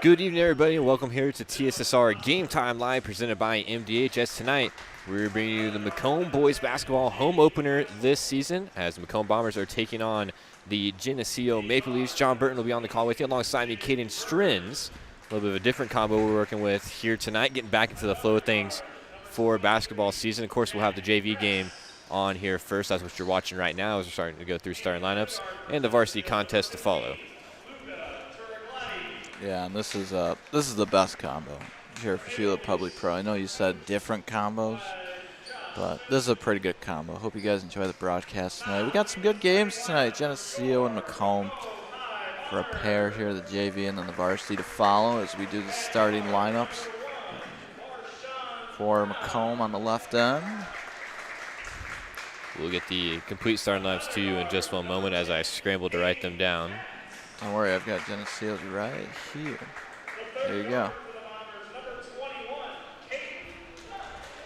Good evening, everybody, and welcome here to TSSR Game Time Live, presented by MDHS. Tonight, we're bringing you the Macomb boys basketball home opener this season, as the Macomb Bombers are taking on the Geneseo Maple Leafs. John Burton will be on the call with you, alongside me, Caden Strins. A little bit of a different combo we're working with here tonight, getting back into the flow of things for basketball season. Of course, we'll have the JV game on here first. That's what you're watching right now as we're starting to go through starting lineups, and the varsity contest to follow. Yeah, and this is the best combo here for Hulett PubliPro. I know you said different combos, but this is a pretty good combo. Hope you guys enjoy the broadcast tonight. We got some good games tonight, Geneseo and Macomb for a pair here, the JV and then the varsity to follow as we do the starting lineups. For Macomb on the left end. We'll get the complete starting lineups to you in just one moment as I scramble to write them down. Don't worry, I've got Geneseo right here. There you go.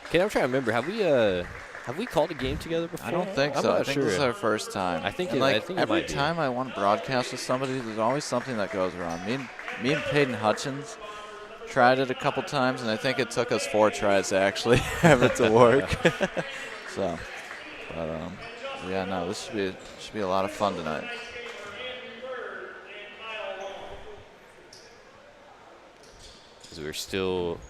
Okay, I'm trying to remember. Have we called a game together before? I don't think so. I think this is our first time. I think every time I want to broadcast with somebody, there's always something that goes wrong. Me and Peyton Hutchins tried it a couple times, and I think it took us 4 tries to actually have it to work. So, but yeah, no, this should be a lot of fun tonight. We're still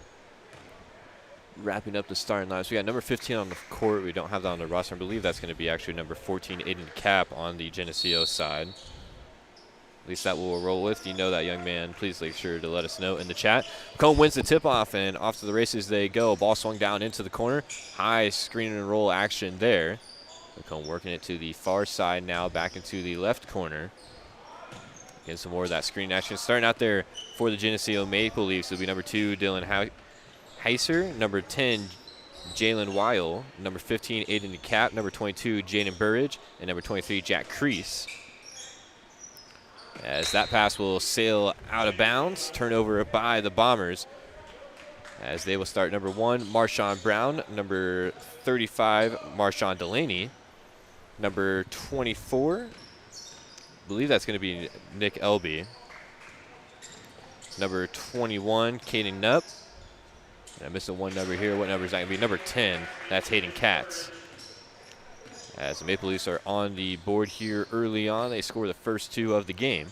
wrapping up the starting lineups. We got number 15 on the court. We don't have that on the roster. I believe that's going to be actually number 14, Aiden Cap, on the Geneseo side. At least that we'll roll with. If you know that young man, please make sure to let us know in the chat. Macomb wins the tip-off, and off to the races they go. Ball swung down into the corner. High screen and roll action there. Macomb working it to the far side now, back into the left corner. Getting some more of that screen action. Starting out there for the Geneseo Maple Leafs will be number 2, Dylan Heiser. Number 10, Jalen Weil. Number 15, Aiden Cap. Number 22, Jaden Burridge. And number 23, Jack Crease. As that pass will sail out of bounds. Turnover by the Bombers. As they will start number 1, Marshawn Brown. Number 35, Marshawn Delaney. Number 24, I believe that's going to be Nick Elby. Number 21, Caden Nupp. I'm missing one number here. What number is that going to be? Number 10, that's Hayden Katz. As the Maple Leafs are on the board here early on, they score the first 2 of the game.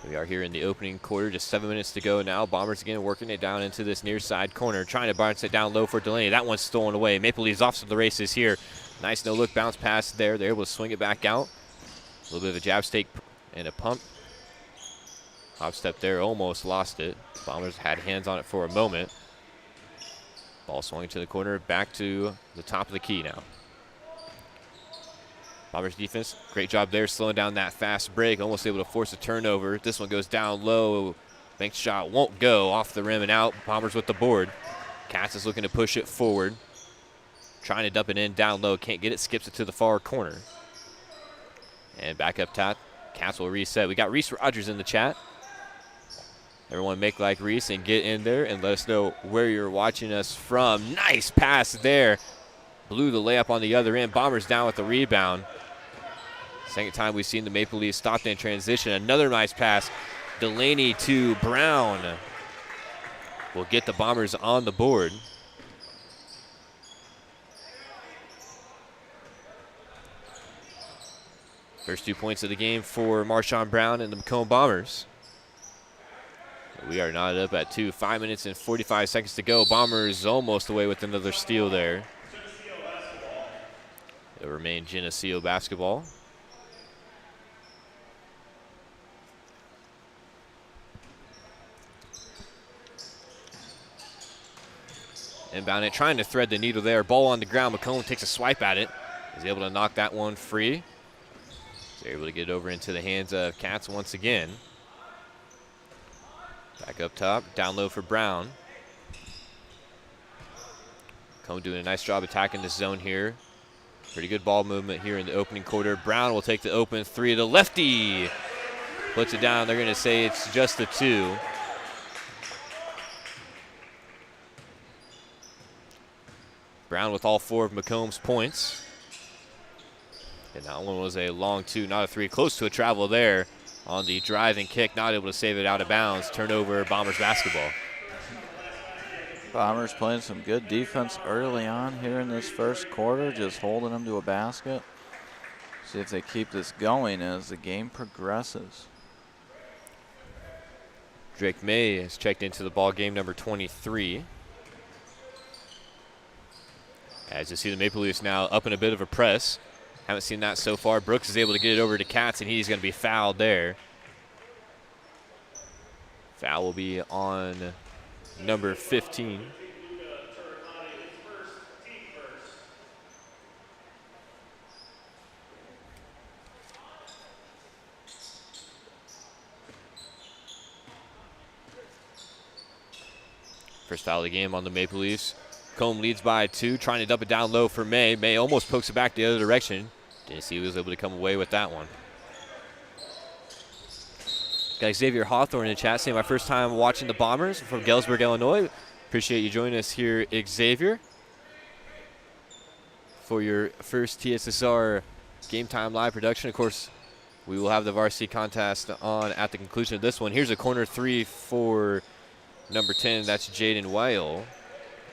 We are here in the opening quarter, just 7 minutes to go now. Bombers again working it down into this near side corner, trying to bounce it down low for Delaney. That one's stolen away. Maple Leafs off to the races here. Nice no-look bounce pass there. They're able to swing it back out. A little bit of a jab stake and a pump. Hop step there, almost lost it. Bombers had hands on it for a moment. Ball swung to the corner, back to the top of the key now. Bombers defense, great job there, slowing down that fast break. Almost able to force a turnover. This one goes down low. Bank shot won't go, off the rim and out. Bombers with the board. Katz is looking to push it forward. Trying to dump it in down low, can't get it, skips it to the far corner. And back up top, Katz will reset. We got Reese Rogers in the chat. Everyone make like Reese and get in there and let us know where you're watching us from. Nice pass there. Blew the layup on the other end. Bombers down with the rebound. Second time we've seen the Maple Leafs stopped in transition. Another nice pass. Delaney to Brown. Will get the Bombers on the board. First 2 points of the game for Marshawn Brown and the Macomb Bombers. We are knotted up at 2. 5 minutes and 45 seconds to go. Bombers almost away with another steal there. It'll remain Geneseo basketball. Inbound it, trying to thread the needle there. Ball on the ground. Macomb takes a swipe at it. Is able to knock that one free. They're able to get it over into the hands of Katz once again. Back up top, down low for Brown. Macomb doing a nice job attacking this zone here. Pretty good ball movement here in the opening quarter. Brown will take the open 3 to the lefty. Puts it down. They're going to say it's just a 2. Brown with all 4 of Macomb's points. And that one was a long 2, not a 3. Close to a travel there. on the driving kick, not able to save it out of bounds. Turnover, Bombers basketball. Bombers playing some good defense early on here in this first quarter, just holding them to a basket. See if they keep this going as the game progresses. Drake May has checked into the ball game, number 23. As you see the Maple Leafs now up in a bit of a press. Haven't seen that so far. Brooks is able to get it over to Katz, and he's going to be fouled there. Foul will be on number 15. First foul of the game on the Maple Leafs. Macomb leads by 2, trying to dump it down low for May. May almost pokes it back the other direction. Geneseo was able to come away with that one. Got Xavier Hawthorne in the chat saying, my first time watching the Bombers from Galesburg, Illinois. Appreciate you joining us here, Xavier, for your first TSSR Game Time live production. Of course, we will have the varsity contest on at the conclusion of this one. Here's a corner 3 for number 10. That's Jaden Weil.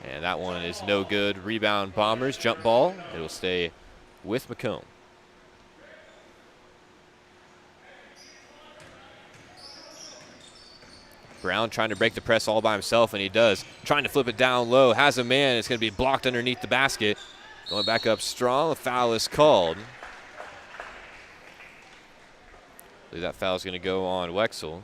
And that one is no good. Rebound Bombers, jump ball. It will stay with Macomb. Brown trying to break the press all by himself, and he does. Trying to flip it down low, has a man. It's going to be blocked underneath the basket. Going back up strong, a foul is called. I believe that foul is going to go on Wexel.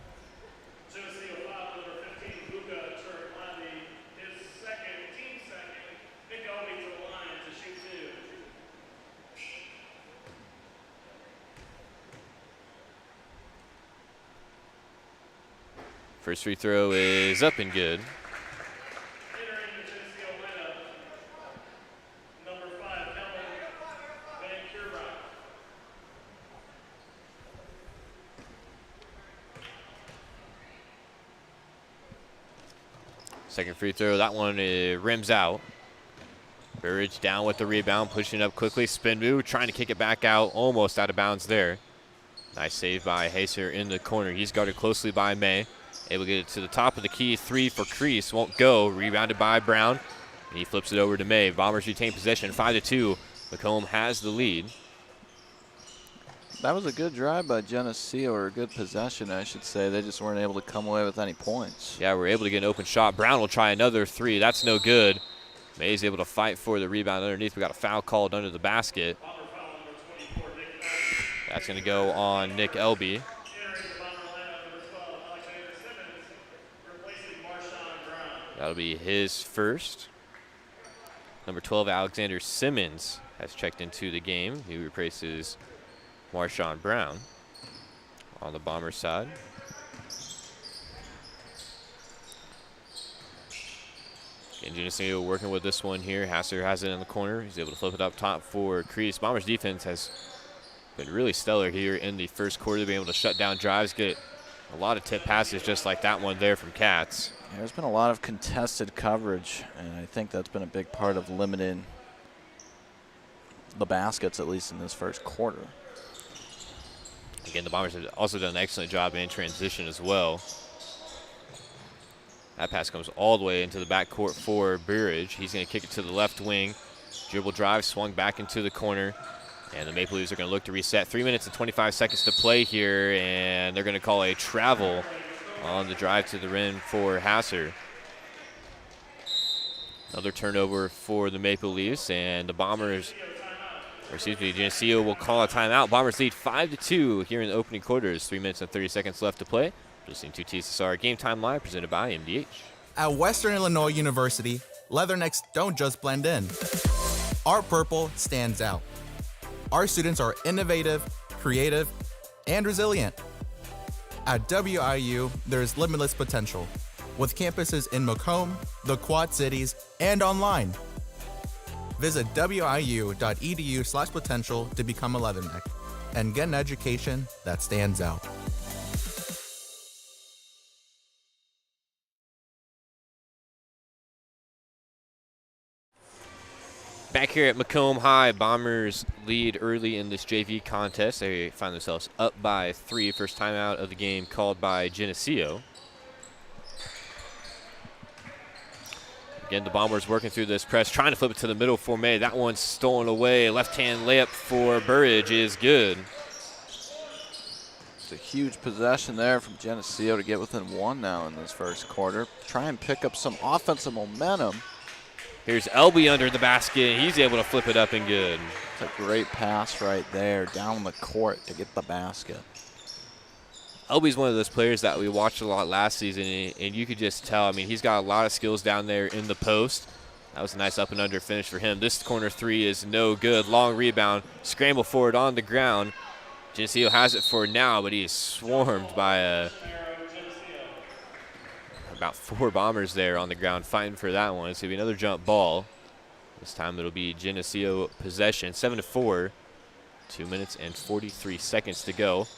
First free throw is up and good. Second free throw, that one rims out. Burridge down with the rebound, pushing it up quickly. Spin move, trying to kick it back out, almost out of bounds there. Nice save by Haser in the corner. He's guarded closely by May. Able to get it to the top of the key. 3 for Crease. Won't go. Rebounded by Brown. And he flips it over to May. Bombers retain possession. 5-2. Macomb has the lead. That was a good drive by Geneseo, or a good possession, I should say. They just weren't able to come away with any points. Yeah, we're able to get an open shot. Brown will try another 3. That's no good. May's able to fight for the rebound underneath. We got a foul called under the basket. That's going to go on Nick Elby. That'll be his first. Number 12, Alexander Simmons, has checked into the game. He replaces Marshawn Brown on the Bombers side. And Geneseo working with this one here. Hasser has it in the corner. He's able to flip it up top for Crease. Bombers defense has been really stellar here in the first quarter. They've been able to shut down drives, get a lot of tip passes just like that one there from Katz. Yeah, there's been a lot of contested coverage, and I think that's been a big part of limiting the baskets, at least in this first quarter. Again, the Bombers have also done an excellent job in transition as well. That pass comes all the way into the backcourt for Burridge. He's going to kick it to the left wing. Dribble drive, swung back into the corner. And the Maple Leafs are going to look to reset. 3 minutes and 25 seconds to play here, and they're going to call a travel on the drive to the rim for Hasser. Another turnover for the Maple Leafs, and the Bombers, or excuse me, Geneseo will call a timeout. Bombers lead 5-2 here in the opening quarters. 3 minutes and 30 seconds left to play. Listening to TSSR Game Time Live, presented by MDH. At Western Illinois University, Leathernecks don't just blend in. Our purple stands out. Our students are innovative, creative, and resilient. At WIU, there's limitless potential, with campuses in Macomb, the Quad Cities, and online. Visit wiu.edu/potential to become a Leatherneck and get an education that stands out. Back here at Macomb High, Bombers lead early in this JV contest. They find themselves up by 3. First timeout of the game called by Geneseo. Again, the Bombers working through this press, trying to flip it to the middle for May. That one's stolen away. Left-hand layup for Burridge is good. It's a huge possession there from Geneseo to get within 1 now in this first quarter. Try and pick up some offensive momentum. Here's Elby under the basket. He's able to flip it up and good. It's a great pass right there down the court to get the basket. Elby's one of those players that we watched a lot last season, and you could just tell. I mean, he's got a lot of skills down there in the post. That was a nice up and under finish for him. This corner 3 is no good. Long rebound. Scramble for it on the ground. Geneseo has it for now, but he is swarmed by about 4 Bombers there on the ground fighting for that one. It's going to be another jump ball. This time it'll be Geneseo possession. 7-4. 2 minutes and 43 seconds to go.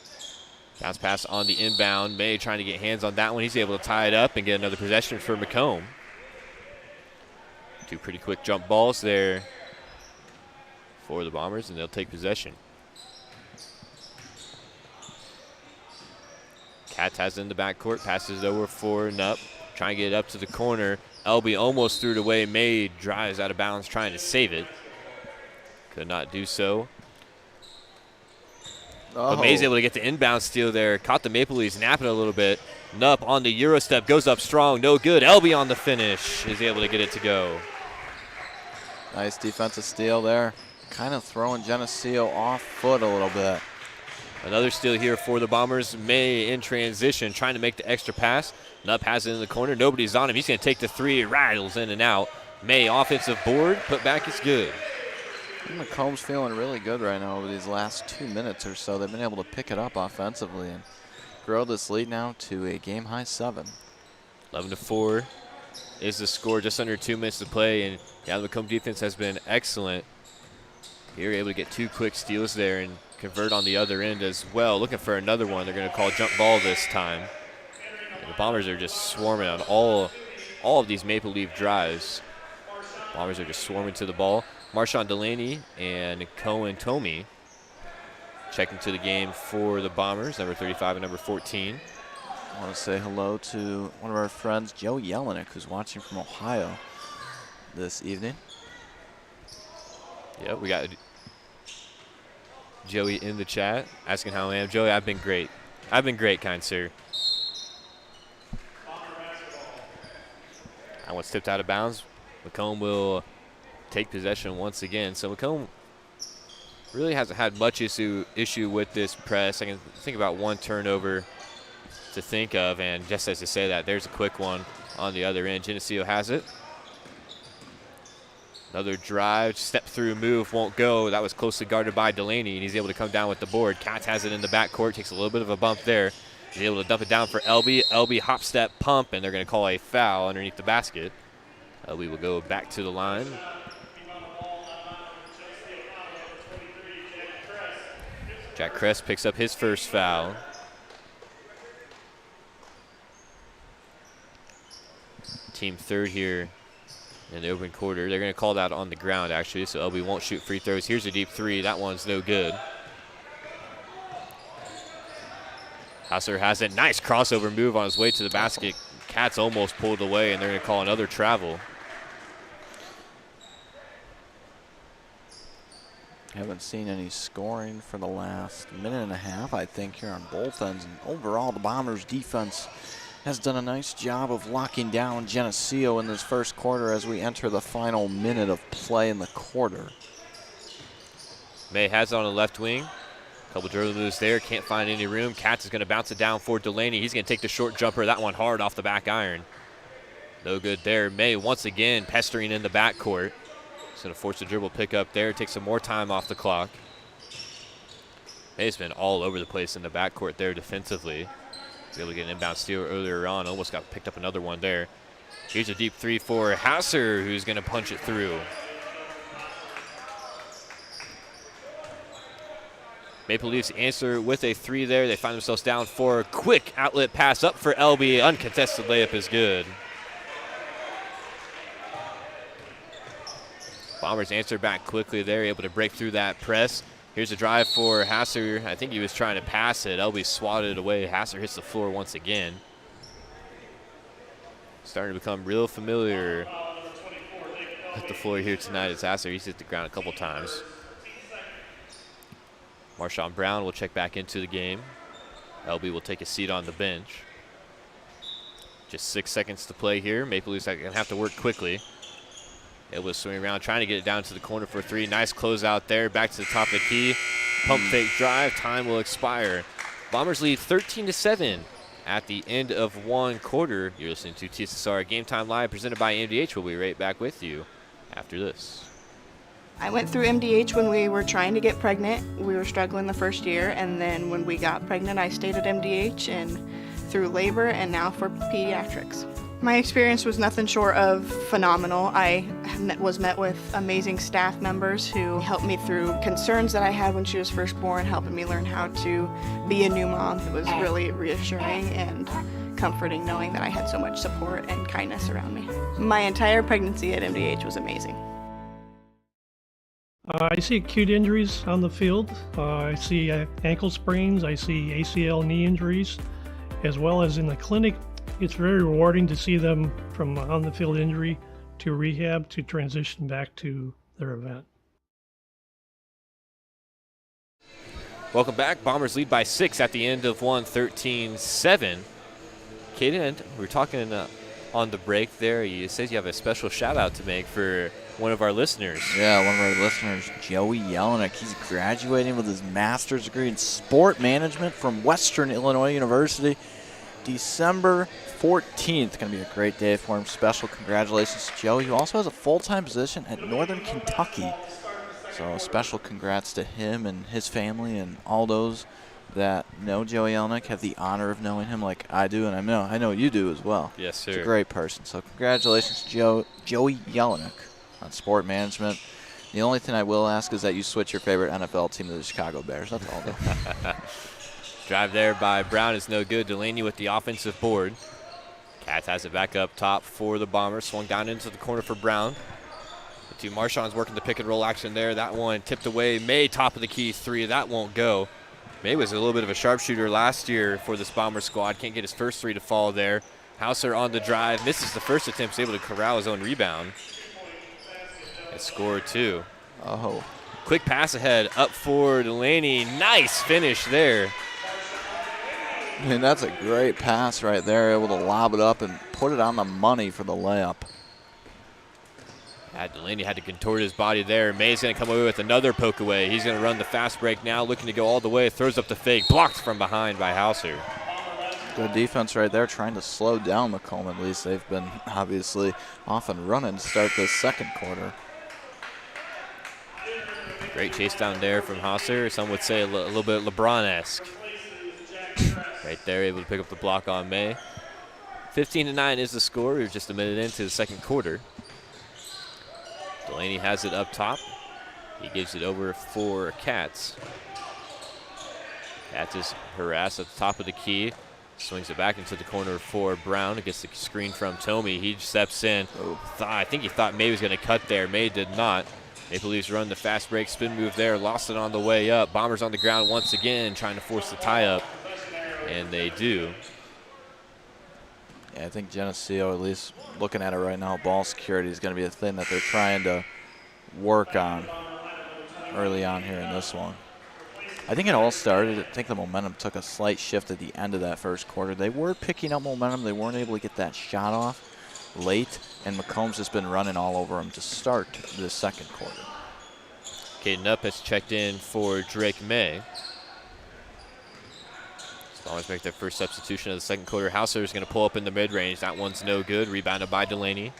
Bounce pass on the inbound. May trying to get hands on that one. He's able to tie it up and get another possession for Macomb. 2 pretty quick jump balls there for the Bombers, and they'll take possession. Katz has it in the backcourt, passes it over for Nupp. Trying to get it up to the corner. Elby almost threw it away. May drives out of bounds trying to save it. Could not do so. Oh. But May's able to get the inbound steal there. Caught the Maple Leafs napping a little bit. Nupp on the Euro step, goes up strong, no good. Elby on the finish is able to get it to go. Nice defensive steal there. Kind of throwing Geneseo off foot a little bit. Another steal here for the Bombers. May in transition, trying to make the extra pass. Nupp has it in the corner. Nobody's on him. He's going to take the 3. Rattles in and out. May offensive board. Put back is good. Macomb's feeling really good right now over these last 2 minutes or so. They've been able to pick it up offensively and grow this lead now to a game-high 7. 11-4 is the score. Just under 2 minutes to play. And yeah, the Macomb defense has been excellent. Here, able to get 2 quick steals there and convert on the other end as well. Looking for another one. They're going to call jump ball this time. And the Bombers are just swarming on all of these Maple Leaf drives. Bombers are just swarming to the ball. Marshawn Delaney and Cohen Tomey checking to the game for the Bombers, number 35 and number 14. I want to say hello to one of our friends, Joe Jelinek, who's watching from Ohio this evening. Yeah, we got Joey in the chat asking how I am. Joey, I've been great. I've been great, kind sir. That one's tipped out of bounds. Macomb will take possession once again. So Macomb really hasn't had much issue with this press. I can think about 1 turnover to think of, and just as to say that, there's a quick one on the other end. Geneseo has it. Another drive, step through move, won't go. That was closely guarded by Delaney, and he's able to come down with the board. Katz has it in the backcourt, takes a little bit of a bump there. He's able to dump it down for Elby. Elby hop, step, pump, and they're going to call a foul underneath the basket. Elby will go back to the line. Jack Kress picks up his first foul. Team 3rd here in the open quarter. They're going to call that on the ground, actually, so Elby won't shoot free throws. Here's a deep 3. That one's no good. Hausser has a nice crossover move on his way to the basket. Katz almost pulled away, and they're going to call another travel. Haven't seen any scoring for the last minute and a half, I think, here on both ends. And overall, the Bombers' defense has done a nice job of locking down Geneseo in this first quarter as we enter the final minute of play in the quarter. May has it on the left wing. Couple dribble moves there. Can't find any room. Katz is going to bounce it down for Delaney. He's going to take the short jumper. That one hard off the back iron. No good there. May once again pestering in the backcourt. He's going to force a dribble pick up there. Take some more time off the clock. May's been all over the place in the backcourt there defensively. He's able to get an inbound steal earlier on. Almost got picked up another one there. Here's a deep 3 for Hausser, who's going to punch it through. Maple Leafs answer with a 3 there. They find themselves down 4. Quick outlet pass up for Elby. Uncontested layup is good. Bombers answer back quickly there, able to break through that press. Here's a drive for Hasser. I think he was trying to pass it. Elby swatted it away. Hasser hits the floor once again. Starting to become real familiar with the floor here tonight as Hasser. He's hit the ground a couple times. Marshawn Brown will check back into the game. Elby will take a seat on the bench. Just 6 seconds to play here. Maple Leafs are going to have to work quickly. Able to swing around, trying to get it down to the corner for 3. Nice closeout there. Back to the top of the key. Pump fake drive. Time will expire. Bombers lead 13-7 at the end of one quarter. You're listening to TSSR Game Time Live, presented by MDH. We'll be right back with you after this. I went through MDH when we were trying to get pregnant. We were struggling the first year, and then when we got pregnant, I stayed at MDH and through labor and now for pediatrics. My experience was nothing short of phenomenal. I was met with amazing staff members who helped me through concerns that I had when she was first born, helping me learn how to be a new mom. It was really reassuring and comforting knowing that I had so much support and kindness around me. My entire pregnancy at MDH was amazing. I see acute injuries on the field. I see ankle sprains. I see ACL knee injuries, as well as in the clinic. It's very rewarding to see them from on the field injury to rehab to transition back to their event. Welcome back. Bombers lead by 6 at the end of one, 13-7. Caden, we were talking on the break there. You said you have a special shout out to make for one of our listeners. Yeah, one of our listeners, Joey Jelinek. He's graduating with his master's degree in sport management from Western Illinois University. December 14th, going to be a great day for him. Special congratulations to Joey, who also has a full-time position at Northern Kentucky. So special congrats to him and his family and all those that know Joey Jelinek, have the honor of knowing him like I do, and I know you do as well. Yes, sir. He's a great person. So congratulations to Joey Jelinek on sport management. The only thing I will ask is that you switch your favorite NFL team to the Chicago Bears. That's all. Drive there by Brown is no good. Delaney with the offensive board. Cats has it back up top for the Bombers. Swung down into the corner for Brown. The two Marshawn's working the pick and roll action there. That one tipped away. May top of the key 3. That won't go. May was a little bit of a sharpshooter last year for this Bomber squad. Can't get his first 3 to fall there. Hauser on the drive. Misses the first attempt. He's able to corral his own rebound. And score 2. Oh. Quick pass ahead up for Delaney. Nice finish there. I mean, that's a great pass right there, able to lob it up and put it on the money for the layup. Yeah, Delaney had to contort his body there. May's going to come away with another poke away. He's going to run the fast break now, looking to go all the way. Throws up the fake, blocked from behind by Hauser. Good defense right there, trying to slow down Macomb at least. They've been obviously off and running to start this second quarter. Great chase down there from Hauser. Some would say a little bit LeBron-esque. Right there, able to pick up the block on May. 15-9 is the score. We're just a minute into the second quarter. Delaney has it up top. He gives it over for Katz. Katz is harassed at the top of the key. Swings it back into the corner for Brown. It gets the screen from Tomey. He steps in. I think he thought May was going to cut there. May did not. Maple Leafs run the fast break spin move there. Lost it on the way up. Bombers on the ground once again, trying to force the tie up. And they do. Yeah, I think Geneseo, at least looking at it right now, ball security is going to be a thing that they're trying to work on early on here in this one. I think it all started, I think the momentum took a slight shift at the end of that first quarter. They were picking up momentum. They weren't able to get that shot off late, and Macomb's just been running all over them to start the second quarter. Caden Up has checked in for Drake May. Bombers make their first substitution of the second quarter. Hauser is going to pull up in the mid-range. That one's no good. Rebounded by Delaney.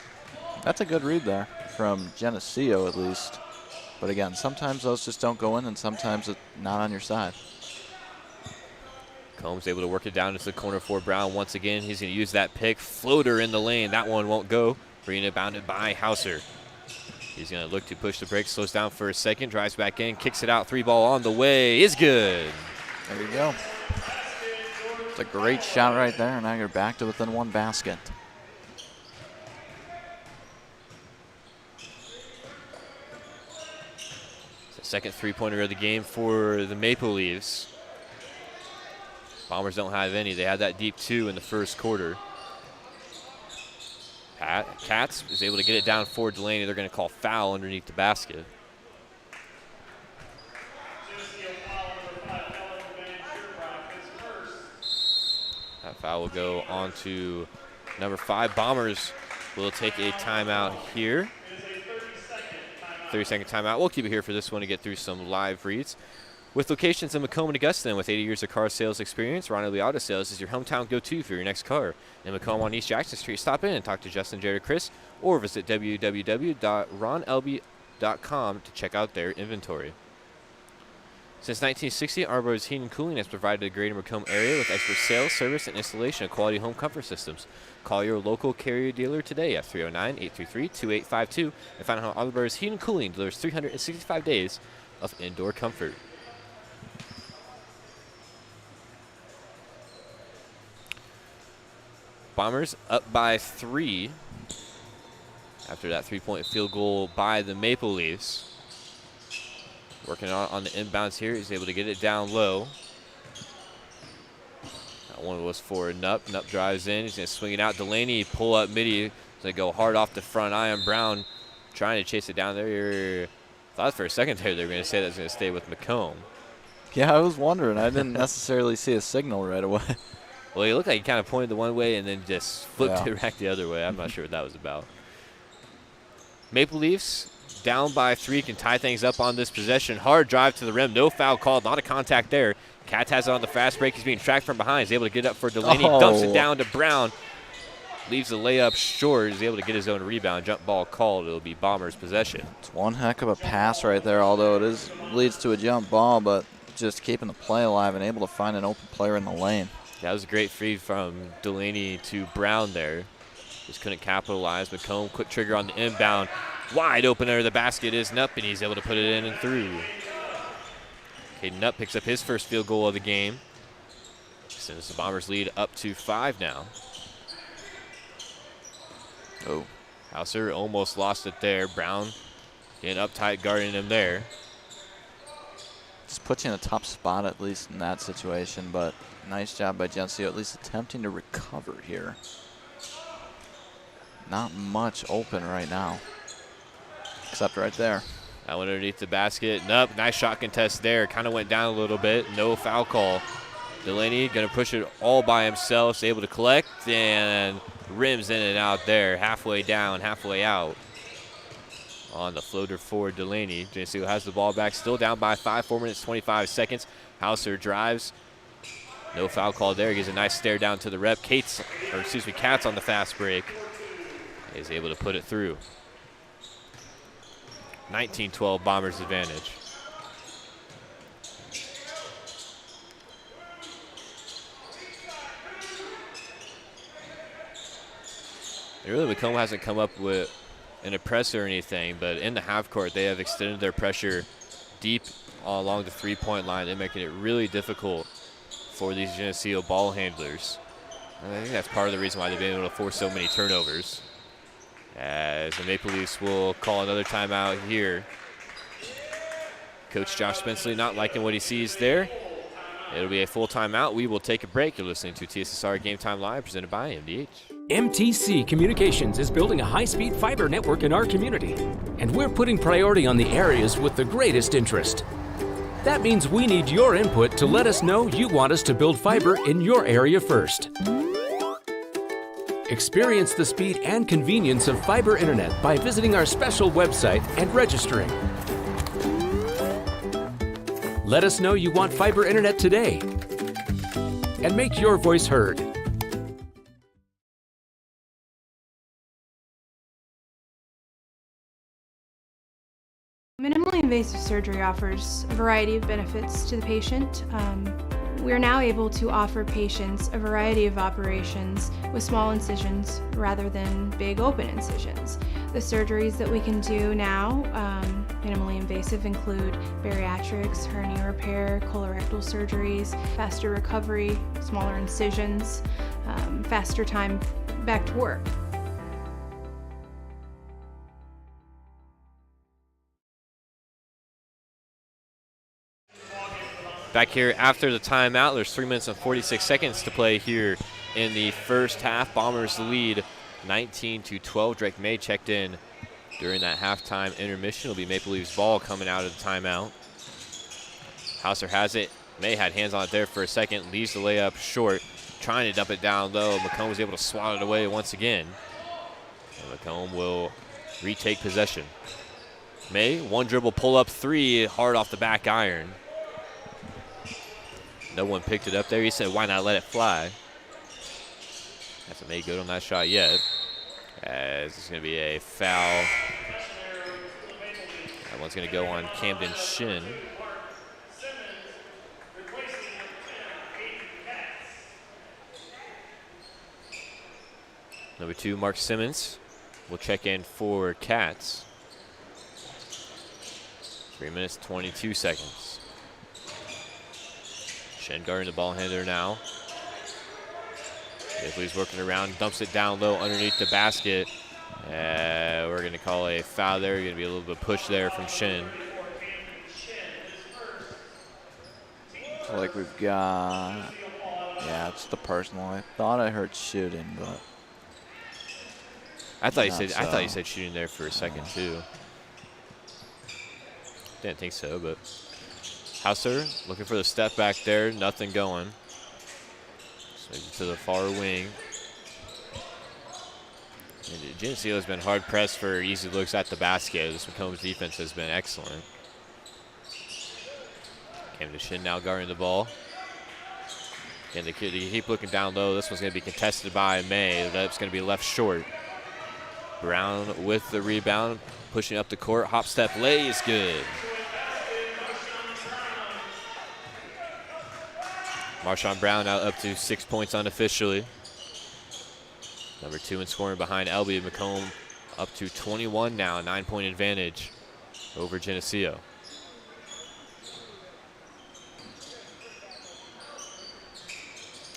That's a good read there from Geneseo at least. But again, sometimes those just don't go in and sometimes it's not on your side. Combs able to work it down into the corner for Brown once again. He's going to use that pick. Floater in the lane. That one won't go. Rebounded by Hauser. He's going to look to push the break. Slows down for a second. Drives back in. Kicks it out. 3-ball on the way. Is good. There you go. It's a great shot right there, and now you're back to within one basket. Second three-pointer of the game for the Maple Leafs. Bombers don't have any. They had that deep 2 in the first quarter. Katz is able to get it down for Delaney. They're going to call foul underneath the basket. That foul will go on to number 5. Bombers will take a timeout here. 30-second timeout. We'll keep it here for this one to get through some live reads. With locations in Macomb and Augusta, and with 80 years of car sales experience, Ron Ellie Auto Sales is your hometown go-to for your next car. In Macomb on East Jackson Street, stop in and talk to Justin, Jared, Chris, or visit www.ronlb.com to check out their inventory. Since 1960, Arbor's Heating and Cooling has provided the greater Macomb area with expert sales, service, and installation of quality home comfort systems. Call your local Carrier dealer today at 309-833-2852 and find out how Arbor's Heating and Cooling delivers 365 days of indoor comfort. Bombers up by 3 after that three-point field goal by the Maple Leafs. Working on the inbounds here. He's able to get it down low. That one was for Nupp. Nupp drives in. He's going to swing it out. Delaney pull up midi. He's going to go hard off the front iron. Brown trying to chase it down there. Thought for a second there they were going to say that was going to stay with Macomb. Yeah, I was wondering. I didn't necessarily see a signal right away. Well, he looked like he kind of pointed the one way and then just flipped it back the other way. I'm not sure what that was about. Maple Leafs down by 3, can tie things up on this possession. Hard drive to the rim. No foul called. Not a contact there. Katz has it on the fast break. He's being tracked from behind. He's able to get up for Delaney. Dumps it down to Brown. Leaves the layup short. He's able to get his own rebound. Jump ball called. It'll be Bombers' possession. It's one heck of a pass right there, although it leads to a jump ball, but just keeping the play alive and able to find an open player in the lane. That was a great feed from Delaney to Brown there. Just couldn't capitalize. Macomb, quick trigger on the inbound. Wide open under the basket is Nupp, and he's able to put it in and through. Okay, Nupp picks up his first field goal of the game. Sends the Bombers lead up to 5 now. Oh, Hauser almost lost it there. Brown getting uptight, guarding him there. Just puts you in a tough spot, at least in that situation, but nice job by Geneseo, at least attempting to recover here. Not much open right now, except right there. That one underneath the basket. Nupp, nice shot contest there. Kind of went down a little bit. No foul call. Delaney going to push it all by himself. He's able to collect and rims in and out there. Halfway down, halfway out. On the floater for Delaney. Geneseo has the ball back. Still down by 5, 4 minutes, 25 seconds. Hauser drives. No foul call there. Gives a nice stare down to the rep. Katz on the fast break. Is able to put it through. 19-12 Bombers advantage. Really, Macomb hasn't come up with an oppressor or anything, but in the half court, they have extended their pressure deep along the three-point line. They're making it really difficult for these Geneseo ball handlers. And I think that's part of the reason why they've been able to force so many turnovers. As the Maple Leafs will call another timeout here. Coach Josh Spenceley not liking what he sees there. It'll be a full timeout. We will take a break. You're listening to TSSR Game Time Live, presented by MDH. MTC Communications is building a high-speed fiber network in our community, and we're putting priority on the areas with the greatest interest. That means we need your input to let us know you want us to build fiber in your area first. Experience the speed and convenience of fiber internet by visiting our special website and registering. Let us know you want fiber internet today and make your voice heard. Minimally invasive surgery offers a variety of benefits to the patient. We're now able to offer patients a variety of operations with small incisions rather than big open incisions. The surgeries that we can do now, minimally invasive, include bariatrics, hernia repair, colorectal surgeries, faster recovery, smaller incisions, faster time back to work. Back here after the timeout, there's 3 minutes and 46 seconds to play here in the first half. Bombers lead 19-12. Drake May checked in during that halftime intermission. It'll be Maple Leafs ball coming out of the timeout. Hauser has it. May had hands on it there for a second, leaves the layup short, trying to dump it down low. Macomb was able to swat it away once again. And Macomb will retake possession. May, one dribble pull-up three, hard off the back iron. No one picked it up there. He said, why not let it fly? Hasn't made good on that shot yet. As it's going to be a foul. That one's going to go on Camden Shin. Number 2, Mark Simmons, will check in for Cats. 3 minutes, 22 seconds. Shen guarding the ball handler now. He's working around, dumps it down low underneath the basket. We're going to call a foul there. Going to be a little bit of push there from Shin. So like we've got, yeah, it's the personal. I thought I heard shooting, but I thought you said shooting there for a second too. Didn't think so, but Hauser looking for the step back there. Nothing going. To the far wing. And Geneseo has been hard pressed for easy looks at the basket. This Macomb's defense has been excellent. Came to Shin now guarding the ball. And they keep looking down low. This one's going to be contested by May. That's going to be left short. Brown with the rebound, pushing up the court. Hop step lay is good. Marshawn Brown now up to 6 points unofficially. Number 2 in scoring behind Elby. Macomb up to 21 now, 9-point advantage over Geneseo.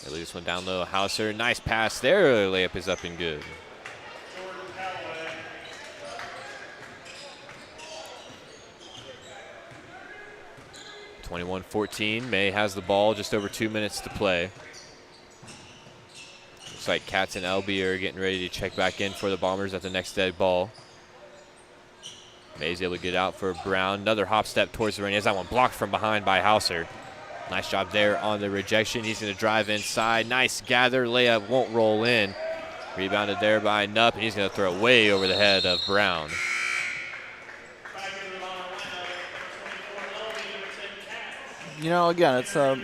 They leave this one down low. Hauser, nice pass there. Layup is up and good. (21-14). May has the ball, just over 2 minutes to play. Looks like Cats and LB are getting ready to check back in for the Bombers at the next dead ball. May's able to get out for Brown. Another hop step towards the ring. Has that one blocked from behind by Hauser. Nice job there on the rejection. He's going to drive inside. Nice gather. Layup won't roll in. Rebounded there by Nupp, and he's going to throw it way over the head of Brown. You know, again, it's a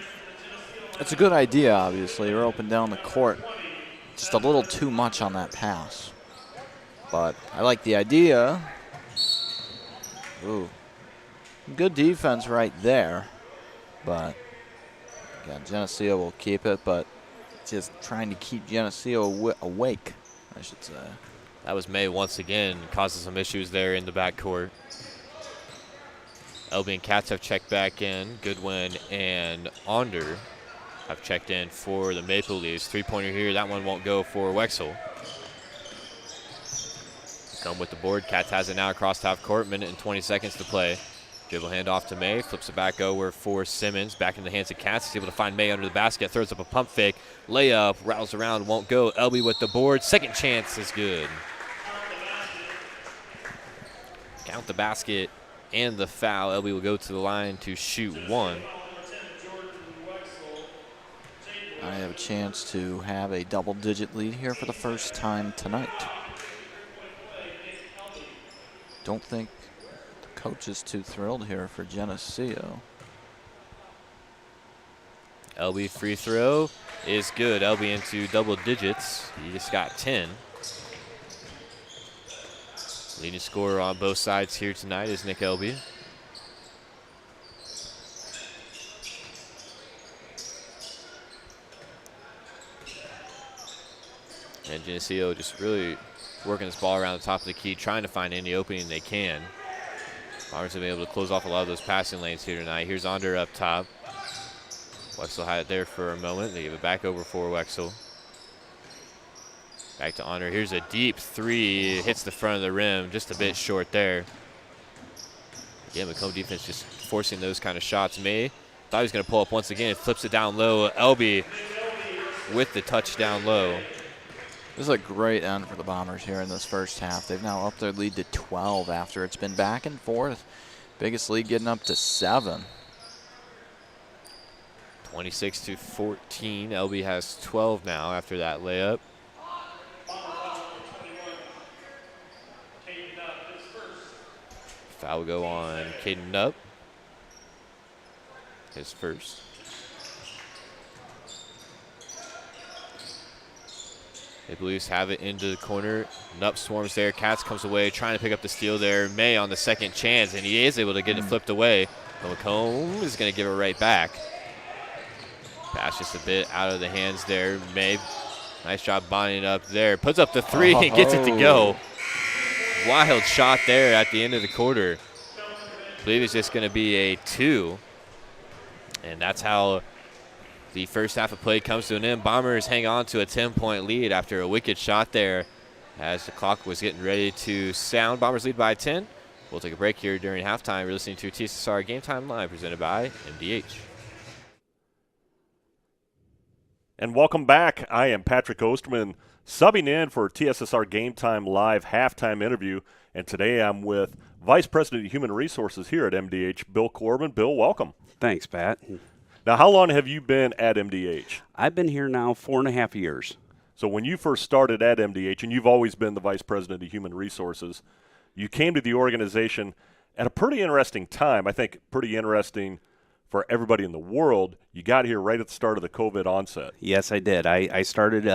good idea, obviously. You're open down the court. Just a little too much on that pass. But I like the idea. Ooh. Good defense right there. But, again, Geneseo will keep it, but just trying to keep Geneseo awake, I should say. That was May once again, causing some issues there in the backcourt. LB and Cats have checked back in. Goodwin and Onder have checked in for the Maple Leafs. Three-pointer here. That one won't go for Wexel. Come with the board. Cats has it now across half court. Minute and 20 seconds to play. Dribble handoff to May. Flips it back over for Simmons. Back in the hands of Cats. He's able to find May under the basket. Throws up a pump fake. Layup. Rattles around. Won't go. LB with the board. Second chance is good. Count the basket and the foul. LB will go to the line to shoot one. I have a chance to have a double-digit lead here for the first time tonight. Don't think the coach is too thrilled here for Geneseo. LB free throw is good. LB into double digits. He just got 10. Leading scorer on both sides here tonight is Nick Elby. And Geneseo just really working this ball around the top of the key, trying to find any opening they can. Bombers have been able to close off a lot of those passing lanes here tonight. Here's Onder up top. Wexel had it there for a moment. They give it back over for Wexel. Back to Onder. Here's a deep three. It hits the front of the rim, just a bit short there. Yeah, Macomb defense just forcing those kind of shots. May Thought he was going to pull up once again. Flips it down low. Elby with the touchdown low. This is a great end for the Bombers here in this first half. They've now upped their lead to 12 after it's been back and forth. Biggest lead getting up to 7. 26-14. LB has 12 now after that layup. Foul will go on Caden Nupp. His first. The Blues have it into the corner. Nupp swarms there. Katz comes away, trying to pick up the steal there. May on the second chance, and he is able to get it flipped away. But Macomb is going to give it right back. Pass just a bit out of the hands there. May, nice job bonding up there. Puts up the three and gets it to go. Wild shot there at the end of the quarter. I believe it's just going to be a 2. And that's how the first half of play comes to an end. Bombers hang on to a 10-point lead after a wicked shot there as the clock was getting ready to sound. Bombers lead by 10. We'll take a break here during halftime. You're listening to TSSR Game Time Live, presented by MDH. And welcome back. I am Patrick Osterman, subbing in for TSSR Game Time Live halftime interview. And today I'm with Vice President of Human Resources here at MDH, Bill Corbin. Bill, welcome. Thanks, Pat. Now, how long have you been at MDH? I've been here now 4.5 years. So when you first started at MDH, and you've always been the Vice President of Human Resources, you came to the organization at a pretty interesting time. I think pretty interesting for everybody in the world. You got here right at the start of the COVID onset. Yes, I did. I started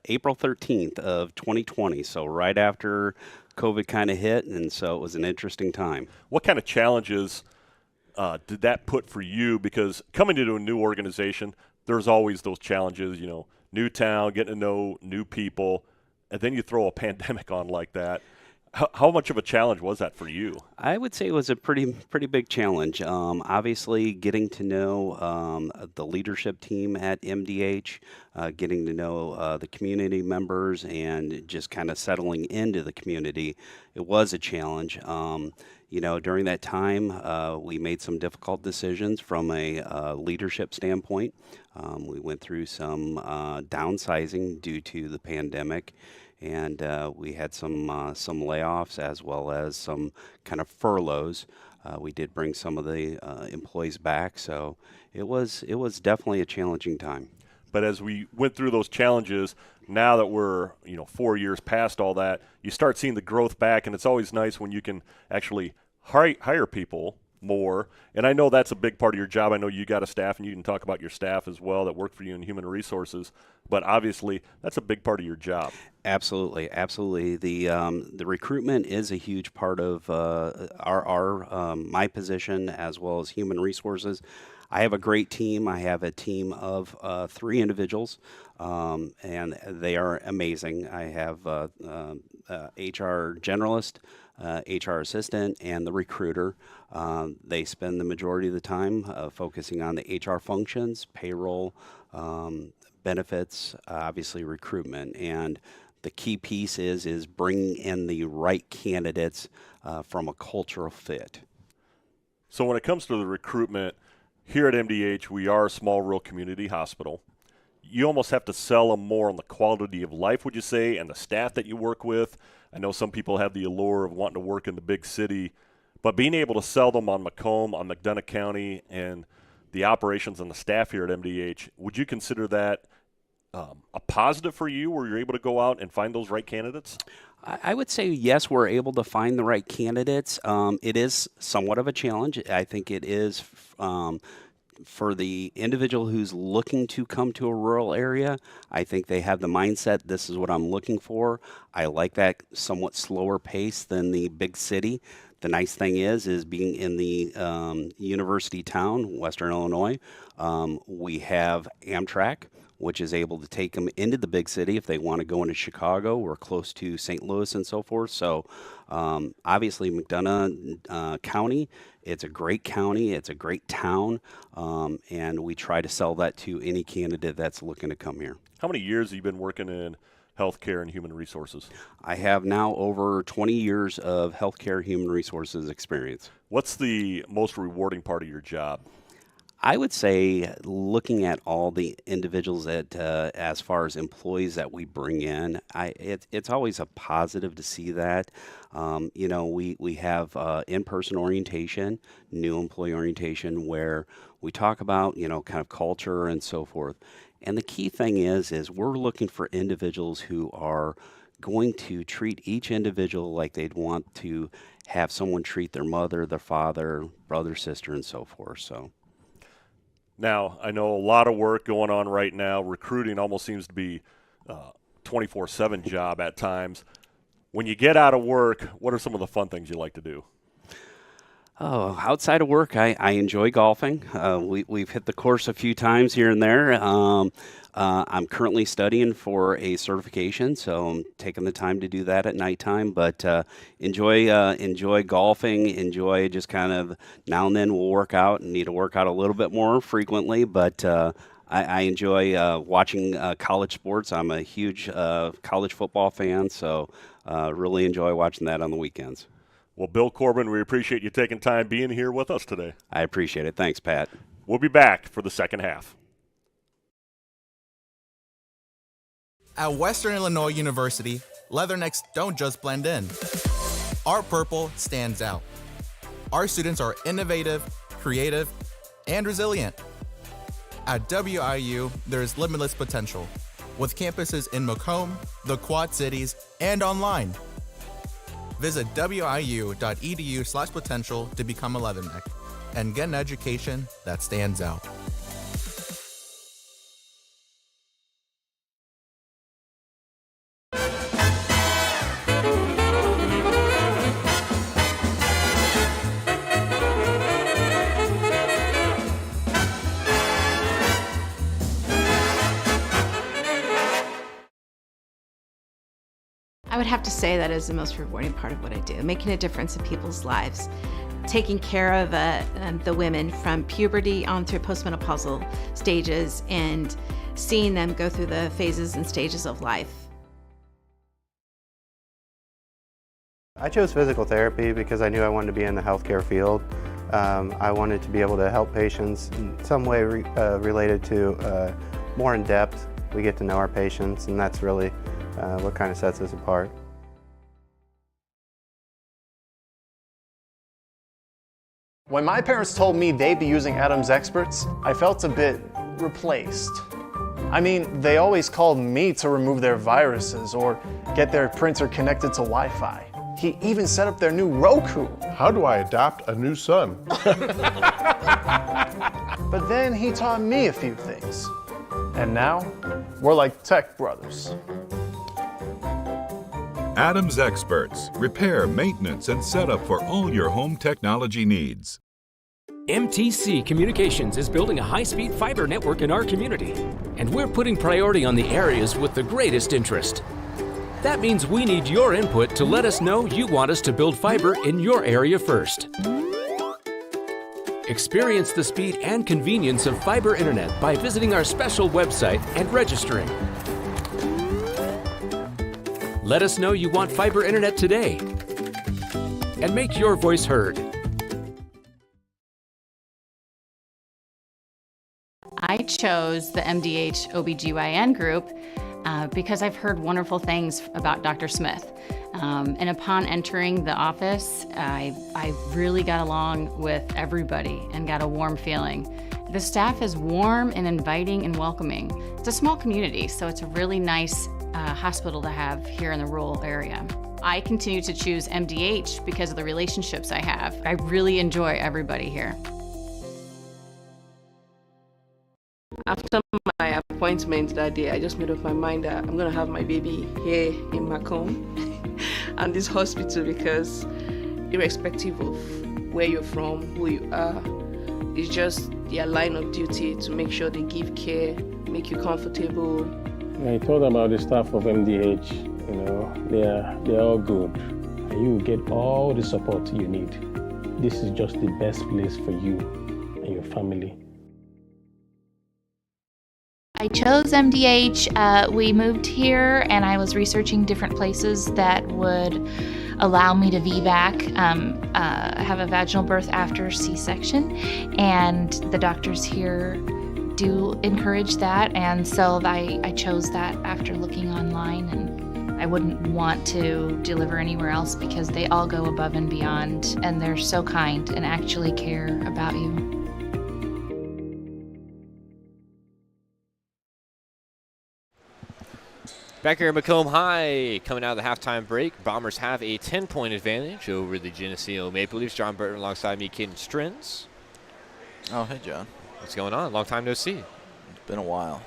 April 13th of 2020, so right after COVID kind of hit, and so it was an interesting time. What kind of challenges did that put for you? Because coming into a new organization, there's always those challenges, you know, new town, getting to know new people, and then you throw a pandemic on like that. How much of a challenge was that for you? I would say it was a pretty big challenge. Obviously, getting to know the leadership team at MDH, getting to know the community members, and just kind of settling into the community. It was a challenge. You know, during that time, we made some difficult decisions from a leadership standpoint. We went through some downsizing due to the pandemic. And we had some layoffs as well as some kind of furloughs. We did bring some of the employees back, so it was definitely a challenging time. But as we went through those challenges, now that we're 4 years past all that, you start seeing the growth back, and it's always nice when you can actually hire people more. And I know that's a big part of your job. I know you got a staff, and you can talk about your staff as well that work for you in human resources. But obviously, that's a big part of your job. Absolutely. The recruitment is a huge part of my position as well as human resources. I have a great team. I have a team of 3 individuals, and they are amazing. I have HR generalist, HR assistant, and the recruiter. They spend the majority of the time focusing on the HR functions, payroll, benefits, obviously recruitment. And the key piece is bringing in the right candidates from a cultural fit. So when it comes to the recruitment, here at MDH, we are a small rural community hospital. You almost have to sell them more on the quality of life, would you say, and the staff that you work with. I know some people have the allure of wanting to work in the big city, but being able to sell them on Macomb, on McDonough County, and the operations and the staff here at MDH, would you consider that a positive for you, where you're able to go out and find those right candidates? I would say yes, we're able to find the right candidates. It is somewhat of a challenge. I think it is for the individual who's looking to come to a rural area. I think they have the mindset, this is what I'm looking for. I like that somewhat slower pace than the big city. The nice thing is being in the university town, Western Illinois, we have Amtrak, which is able to take them into the big city if they want to go into Chicago. We're close to St. Louis and so forth. So obviously McDonough County, it's a great county, it's a great town, and we try to sell that to any candidate that's looking to come here. How many years have you been working in healthcare and human resources? I have now over 20 years of healthcare human resources experience. What's the most rewarding part of your job? I would say looking at all the individuals that, as far as employees that we bring in, it's always a positive to see that. We have in-person orientation, new employee orientation, where we talk about, kind of culture and so forth. And the key thing is we're looking for individuals who are going to treat each individual like they'd want to have someone treat their mother, their father, brother, sister, and so forth. So. Now, I know a lot of work going on right now. Recruiting almost seems to be a 24/7 job at times. When you get out of work, what are some of the fun things you like to do? Oh, outside of work, I enjoy golfing. We've hit the course a few times here and there. I'm currently studying for a certification, so I'm taking the time to do that at nighttime. But enjoy golfing. Enjoy just kind of now and then we'll work out and need to work out a little bit more frequently. But I enjoy watching college sports. I'm a huge college football fan, so really enjoy watching that on the weekends. Well, Bill Corbin, we appreciate you taking time being here with us today. I appreciate it. Thanks, Pat. We'll be back for the second half. At Western Illinois University, leathernecks don't just blend in. Our purple stands out. Our students are innovative, creative, and resilient. At WIU, there is limitless potential, with campuses in Macomb, the Quad Cities, and online. Visit wiu.edu/potential to become a leatherneck and get an education that stands out. I would have to say that is the most rewarding part of what I do, making a difference in people's lives, taking care of the women from puberty on through postmenopausal stages and seeing them go through the phases and stages of life. I chose physical therapy because I knew I wanted to be in the healthcare field. I wanted to be able to help patients in some way related to more in depth. We get to know our patients, and that's really what kind of sets us apart. When my parents told me they'd be using Adam's Experts, I felt a bit replaced. I mean, they always called me to remove their viruses or get their printer connected to Wi-Fi. He even set up their new Roku. How do I adopt a new son? But then he taught me a few things. And now, we're like tech brothers. Adam's Experts. Repair, maintenance, and setup for all your home technology needs. MTC Communications is building a high-speed fiber network in our community, and we're putting priority on the areas with the greatest interest. That means we need your input to let us know you want us to build fiber in your area first. Experience the speed and convenience of fiber internet by visiting our special website and registering. Let us know you want fiber internet today and make your voice heard. I chose the MDH OBGYN group because I've heard wonderful things about Dr. Smith. And upon entering the office, I really got along with everybody and got a warm feeling. The staff is warm and inviting and welcoming. It's a small community, so it's a really nice hospital to have here in the rural area. I continue to choose MDH because of the relationships I have. I really enjoy everybody here. After my appointment that day, I just made up my mind that I'm going to have my baby here in Macomb and this hospital, because irrespective of where you're from, who you are, it's just their line of duty to make sure they give care, make you comfortable. I told them about the staff of MDH, they're all good. And you get all the support you need. This is just the best place for you and your family. I chose MDH. We moved here and I was researching different places that would allow me to VBAC. I have a vaginal birth after C-section, and the doctors here do encourage that, and so I chose that after looking online, and I wouldn't want to deliver anywhere else because they all go above and beyond, and they're so kind and actually care about you. Back here at Macomb High, coming out of the halftime break, Bombers have a 10-point advantage over the Geneseo Maple Leafs. John Burton alongside me, Caden Strins. Oh, hey, John. What's going on? Long time no see. It's been a while.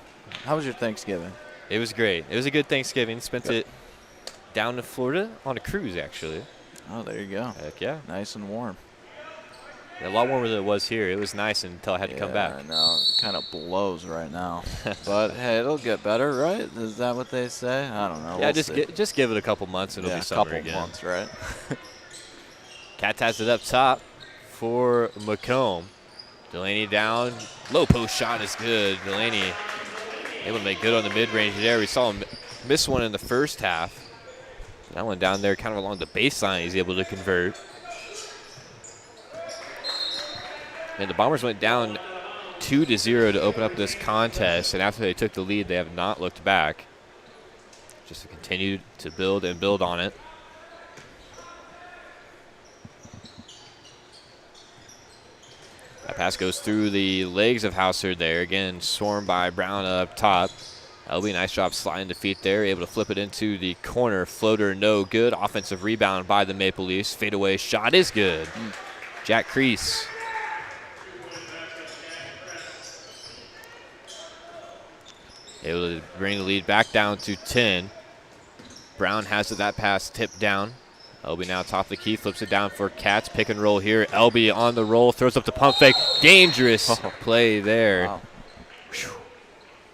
How was your Thanksgiving? It was great. It was a good Thanksgiving. Spent it down in Florida on a cruise, actually. Oh, there you go. Heck yeah. Nice and warm. A lot warmer than it was here. It was nice until I had to come back. I know. It kind of blows right now. But, hey, it'll get better, right? Is that what they say? I don't know. Yeah, We'll just give it a couple months and it'll be summer again. a couple months, right? Cats has it up top for Macomb. Delaney down. Low post shot is good. Delaney able to make good on the mid-range there. We saw him miss one in the first half. That one down there kind of along the baseline he's able to convert. And the Bombers went down 2-0 to open up this contest, and after they took the lead, they have not looked back. Just to continue to build and build on it. That pass goes through the legs of Hauser there. Again, swarmed by Brown up top. LB, nice job sliding the feet there. Able to flip it into the corner. Floater, no good. Offensive rebound by the Maple Leafs. Fadeaway shot is good. Jack Crease. Able to bring the lead back down to 10. Brown has that pass tipped down. LB now top of the key, flips it down for Cats. Pick and roll here. LB on the roll, throws up the pump fake. Dangerous play there. Wow.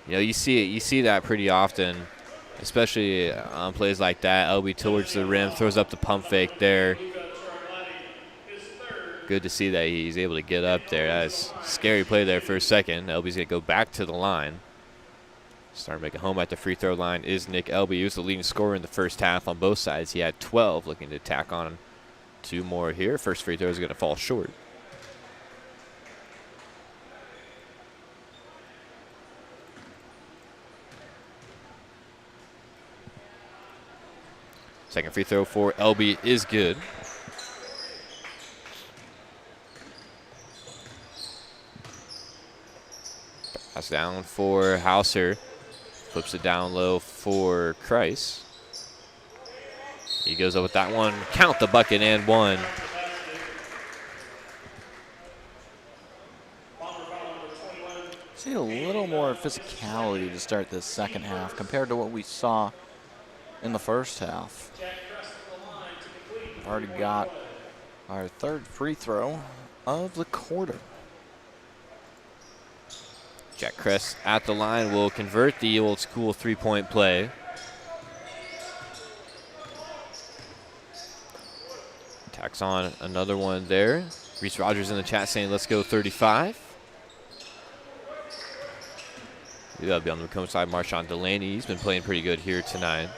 You know, you see that pretty often, especially on plays like that. LB towards the rim, throws up the pump fake there. Good to see that he's able to get up there. That's a scary play there for a second. LB's going to go back to the line. Starting to make a home at the free throw line is Nick Elby. He was the leading scorer in the first half on both sides. He had 12, looking to tack on 2 more here. First free throw is going to fall short. Second free throw for Elby is good. Pass down for Hauser. Flips it down low for Kreis. He goes up with that one. Count the bucket and one. See a little more physicality to start this second half compared to what we saw in the first half. Already got our third free throw of the quarter. Jack Kress at the line will convert the old school 3-point play. Tacks on another one there. Reese Rogers in the chat saying, let's go 35. We got to be on the Macomb side. Marshawn Delaney, he's been playing pretty good here tonight.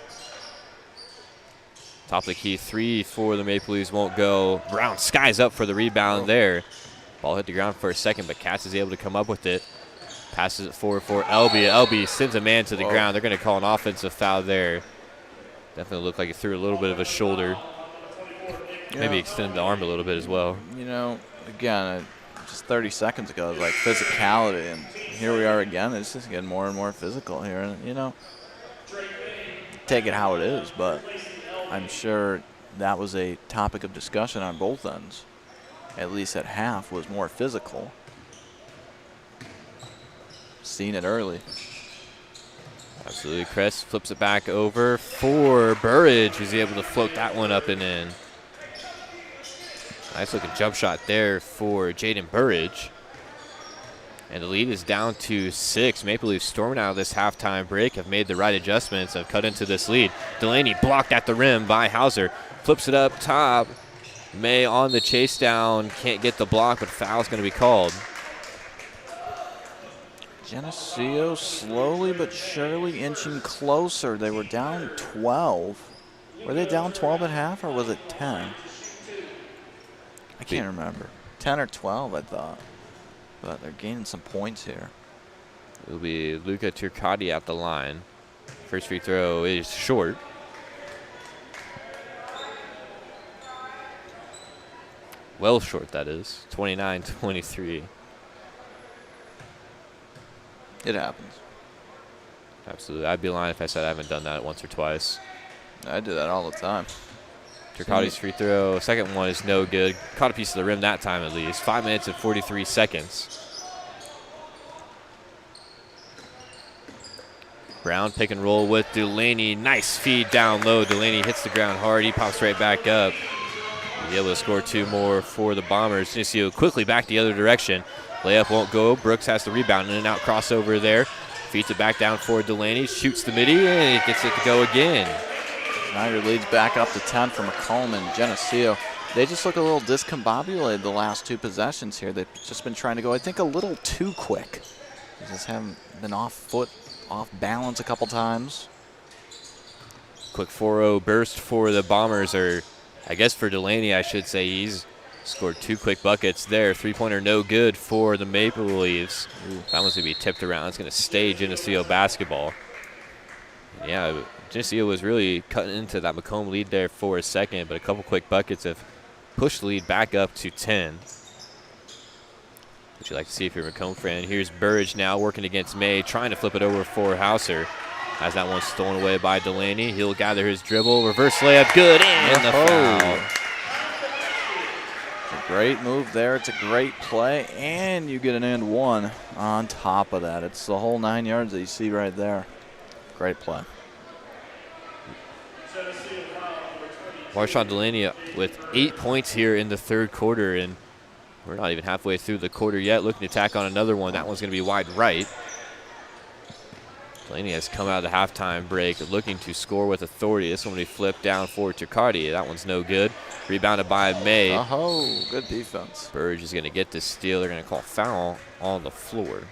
Top of the key, 3 for the Maple Leafs won't go. Brown skies up for the rebound there. Ball hit the ground for a second, but Katz is able to come up with it. Passes it forward for Elby. Elby sends a man to the ground. They're going to call an offensive foul there. Definitely looked like it threw a little bit of a shoulder. Maybe extended the arm a little bit as well. You know, again, just 30 seconds ago, it was like physicality, and here we are again. It's just getting more and more physical here. And, you know, take it how it is, but I'm sure that was a topic of discussion on both ends. At least at half was more physical. Seen it early. Absolutely. Kress flips it back over for Burridge, who's able to float that one up and in. Nice looking jump shot there for Jaden Burridge. And the lead is down to 6. Maple Leafs storming out of this halftime break, have made the right adjustments, have cut into this lead. Delaney blocked at the rim by Hauser. Flips it up top. May on the chase down, can't get the block, but foul's going to be called. Geneseo slowly but surely inching closer. They were down 12. Were they down 12 at half, or was it 10? I can't remember. 10 or 12, I thought. But they're gaining some points here. It'll be Luca Turcotti at the line. First free throw is short. Well short, that is. 29-23. It happens. Absolutely. I'd be lying if I said I haven't done that once or twice. I do that all the time. Turcotti's free throw, second one is no good. Caught a piece of the rim that time at least. 5 minutes and 43 seconds. Brown pick and roll with Delaney. Nice feed down low. Delaney hits the ground hard. He pops right back up. He'll be able to score 2 more for the Bombers. Geneseo quickly back the other direction. Layup won't go. Brooks has the rebound. In and out crossover there. Feeds it back down for Delaney. Shoots the midi and gets it to go again. Snyder leads back up to 10 for Macomb and Geneseo. They just look a little discombobulated the last 2 possessions here. They've just been trying to go, I think, a little too quick. They just haven't been off foot, off balance a couple times. Quick 4-0 burst for the Bombers, or I guess for Delaney, I should say. He's scored 2 quick buckets there. 3-pointer no good for the Maple Leafs. That one's going to be tipped around. It's going to stay Geneseo basketball. Yeah, Geneseo was really cutting into that Macomb lead there for a second, but a couple quick buckets have pushed the lead back up to 10. What you like to see if you're a Macomb fan. Here's Burridge now working against May, trying to flip it over for Hauser. Has that one stolen away by Delaney. He'll gather his dribble. Reverse layup, good, and the foul. It's a great move there. It's a great play, and you get an and one on top of that. It's the whole 9 yards that you see right there. Great play. Marshawn Delaney with 8 points here in the third quarter, and we're not even halfway through the quarter yet. Looking to tack on another one. That one's going to be wide right. Delaney has come out of the halftime break looking to score with authority. This one will be flipped down for Turcotti. That one's no good. Rebounded by May. Oh, good defense. Burge is going to get this steal. They're going to call foul on the floor.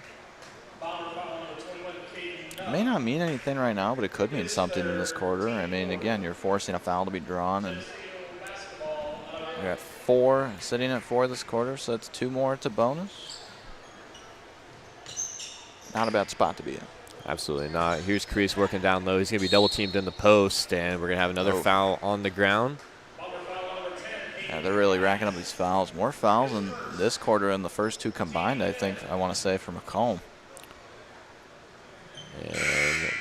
It may not mean anything right now, but it could mean something in this quarter. I mean, again, you're forcing a foul to be drawn, and you're at 4, sitting at 4 this quarter, so that's 2 more to bonus. Not a bad spot to be in. Absolutely not. Here's Crease working down low. He's going to be double teamed in the post, and we're going to have another foul on the ground. Yeah, they're really racking up these fouls. More fouls in this quarter than the first 2 combined, I think, I want to say, for Macomb. And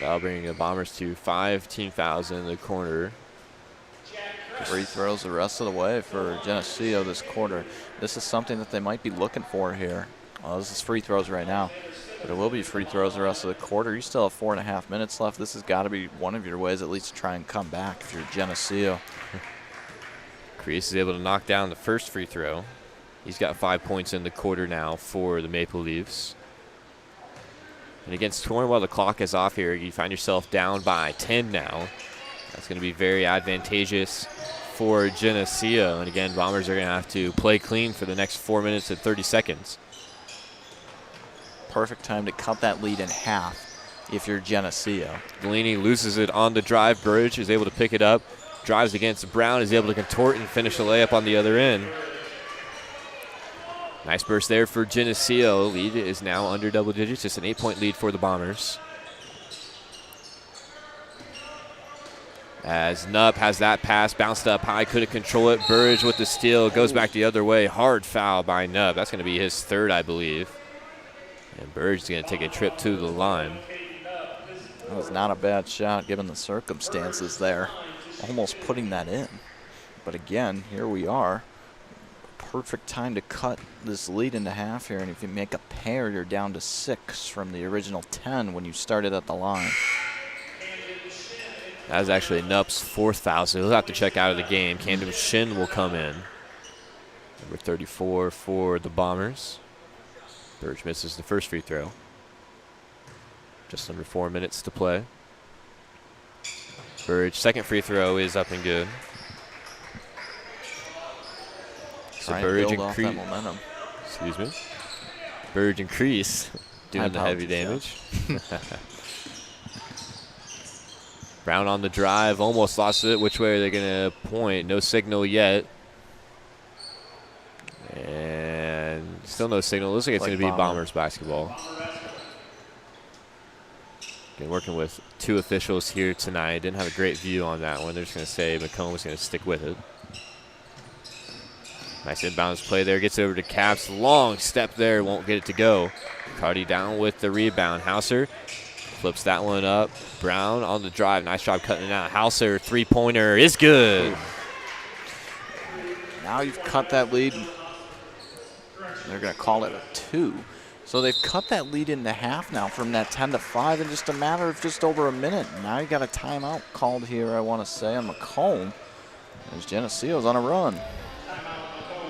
that'll bring the Bombers to 5 team fouls in the corner. Free throws the rest of the way for Geneseo this quarter. This is something that they might be looking for here. Well, this is free throws right now, but it will be free throws the rest of the quarter. You still have 4.5 minutes left. This has got to be one of your ways at least to try and come back if you're Geneseo. Crease is able to knock down the first free throw. He's got 5 points in the quarter now for the Maple Leafs. And against Torn, while the clock is off here, you find yourself down by 10 now. That's going to be very advantageous for Geneseo. And again, Bombers are going to have to play clean for the next 4 minutes and 30 seconds. Perfect time to cut that lead in half if you're Geneseo. Delaney loses it on the drive. Burridge is able to pick it up. Drives against Brown, is able to contort and finish the layup on the other end. Nice burst there for Geneseo. Lead is now under double digits. Just an 8-point lead for the Bombers. As Nupp has that pass, bounced up high, couldn't control it. Burridge with the steal, goes back the other way. Hard foul by Nupp. That's going to be his 3rd, I believe. And Burridge is going to take a trip to the line. That was not a bad shot given the circumstances there. Almost putting that in. But again, here we are. Perfect time to cut this lead into half here, and if you make a pair, you're down to 6 from the original 10 when you started at the line. That is actually Nupp's 4th foul, so he'll have to check out of the game. Camden Shin will come in. Number 34 for the Bombers. Burge misses the first free throw. Just under 4 minutes to play. Burge, 2nd free throw is up and good. So Burge and Crease. Excuse me. Burge and Crease doing the heavy damage. Brown on the drive, almost lost it. Which way are they going to point? No signal yet. And still no signal. Looks like it's going to be Bombers basketball. Again, working with 2 officials here tonight. Didn't have a great view on that one. They're just going to say Macomb is going to stick with it. Nice inbounds play there. Gets it over to Caps. Long step there. Won't get it to go. Cardi down with the rebound. Hauser flips that one up. Brown on the drive. Nice job cutting it out. Hauser, three-pointer is good. Now you've cut that lead. They're going to call it a 2. So they've cut that lead into half now from that 10-5 in just a matter of just over a minute. Now you got a timeout called here, I want to say, on Macomb, as Geneseo's on a run.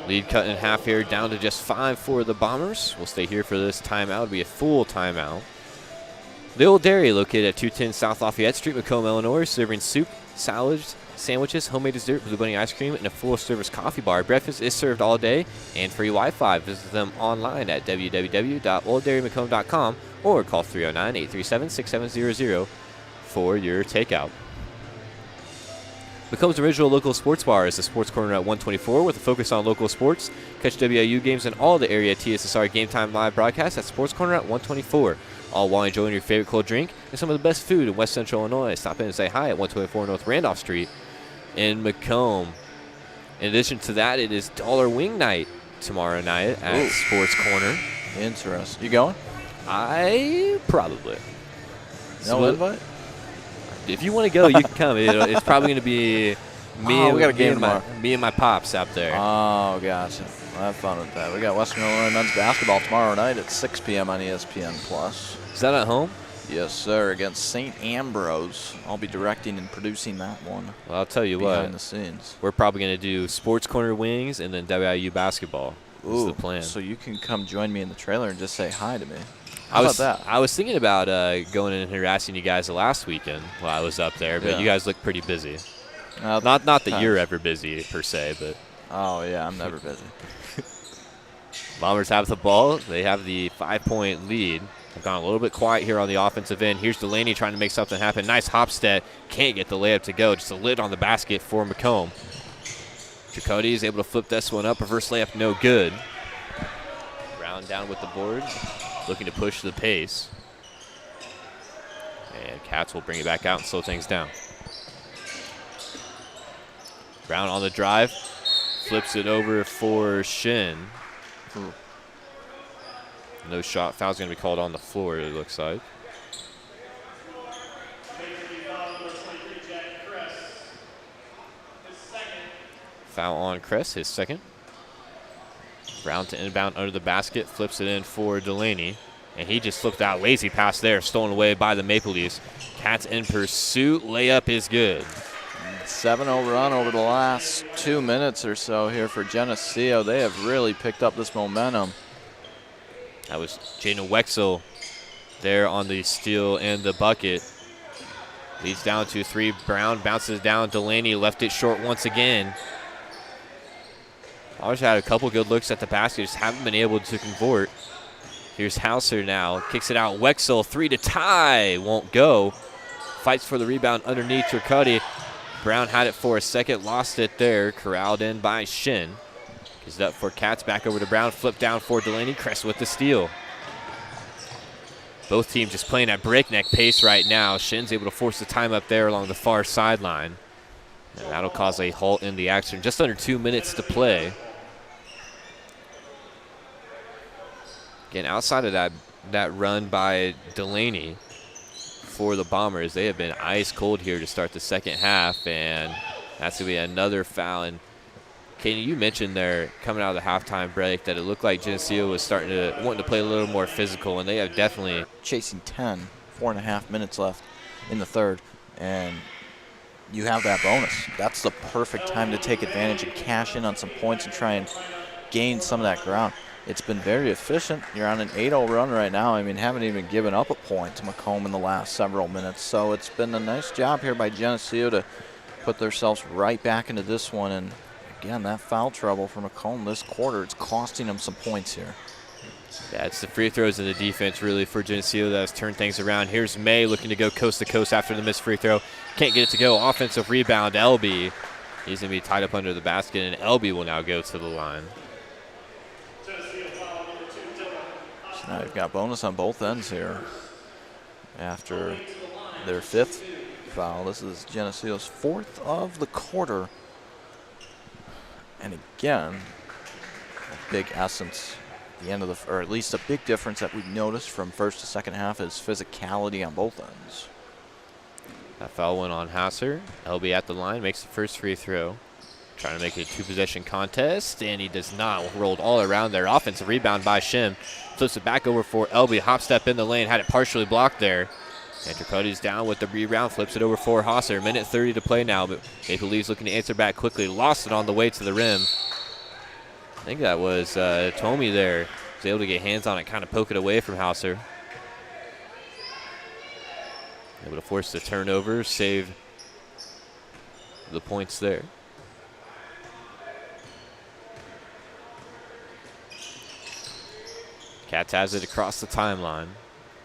Lead cut in half here, down to just 5 for the Bombers. We'll stay here for this timeout. It'll be a full timeout. The Old Dairy, located at 210 South Lafayette Street, Macomb, Illinois, serving soup, salads, sandwiches, homemade dessert, Blue Bunny ice cream, and a full-service coffee bar. Breakfast is served all day and free Wi-Fi. Visit them online at www.olddairymacomb.com or call 309-837-6700 for your takeout. Macomb's original local sports bar is the Sports Corner at 124 with a focus on local sports. Catch WIU games and all the area TSSR Game Time live broadcasts at Sports Corner at 124. All while enjoying your favorite cold drink and some of the best food in West Central Illinois. Stop in and say hi at 124 North Randolph Street in Macomb. In addition to that, it is Dollar Wing Night tomorrow night at Sports Corner. Interesting. You going? I probably. No invite? If you want to go, you can come. It's probably going to be me, we got a game me and my pops out there. Oh, gotcha. We'll have fun with that. We got Western Illinois men's basketball tomorrow night at 6 p.m. on ESPN+. Is that at home? Yes, sir, against St. Ambrose. I'll be directing and producing that one. Well, I'll tell you what. Behind the scenes. We're probably going to do Sports Corner wings and then WIU basketball. That's the plan. So you can come join me in the trailer and just say hi to me. How about that? I was thinking about going in and harassing you guys the last weekend while I was up there, but you guys look pretty busy. Not that you're ever busy per se, but. Oh, yeah, I'm never busy. Bombers have the ball. They have the 5-point lead. They've gone a little bit quiet here on the offensive end. Here's Delaney trying to make something happen. Nice hop step. Can't get the layup to go. Just a lid on the basket for Macomb. Chakotay is able to flip this one up. Reverse layup, no good. Brown down with the board. Looking to push the pace. And Cats will bring it back out and slow things down. Brown on the drive. Flips it over for Shin. No shot. Foul's going to be called on the floor, it looks like. Foul on Kress, his second. Brown to inbound under the basket, flips it in for Delaney. And he just flipped out. Lazy pass there, stolen away by the Maple Leafs. Cats in pursuit. Layup is good. 7-0 run over the last 2 minutes or so here for Geneseo. They have really picked up this momentum. That was Jaden Wexel there on the steal and the bucket. Leads down to 3. Brown bounces down. Delaney left it short once again. Always had a couple good looks at the basket, just haven't been able to convert. Here's Hauser now. Kicks it out. Wexel, 3 to tie. Won't go. Fights for the rebound underneath Chakotay. Brown had it for a second, lost it there. Corralled in by Shin. Gives it up for Cats, back over to Brown. Flip down for Delaney. Kress with the steal. Both teams just playing at breakneck pace right now. Shin's able to force the time up there along the far sideline. And that'll cause a halt in the action. Just under 2 minutes to play. Again, outside of that run by Delaney for the Bombers, they have been ice cold here to start the second half, and that's going to be another foul. And Katie, you mentioned there coming out of the halftime break that it looked like Geneseo was wanting to play a little more physical, and they have definitely chasing 10, 4.5 minutes left in the third, and you have that bonus. That's the perfect time to take advantage and cash in on some points and try and gain some of that ground. It's been very efficient. You're on an 8-0 run right now. I mean, haven't even given up a point to Macomb in the last several minutes. So it's been a nice job here by Geneseo to put themselves right back into this one. And again, that foul trouble for Macomb this quarter, it's costing them some points here. Yeah, it's the free throws and the defense really for Geneseo that has turned things around. Here's May looking to go coast to coast after the missed free throw. Can't get it to go. Offensive rebound, Elby. He's going to be tied up under the basket, and Elby will now go to the line. So now you've got bonus on both ends here. After their 5th foul, this is Geneseo's 4th of the quarter. And again, a big essence at the end of the, or at least a big difference that we've noticed from first to second half is physicality on both ends. That foul went on Hasser. Elby at the line, makes the first free throw. Trying to make it a 2-possession contest, and he does not. Rolled all around there. Offensive rebound by Shim. Flips it back over for Elby. Hop step in the lane, had it partially blocked there. And Tricoti's down with the rebound, flips it over for Hasser. Minute 30 to play now, but Maple Leafs looking to answer back quickly. Lost it on the way to the rim. I think that was Tomey there. Was able to get hands on it, kind of poke it away from Hasser. Able to force the turnover, save the points there. Cats has it across the timeline.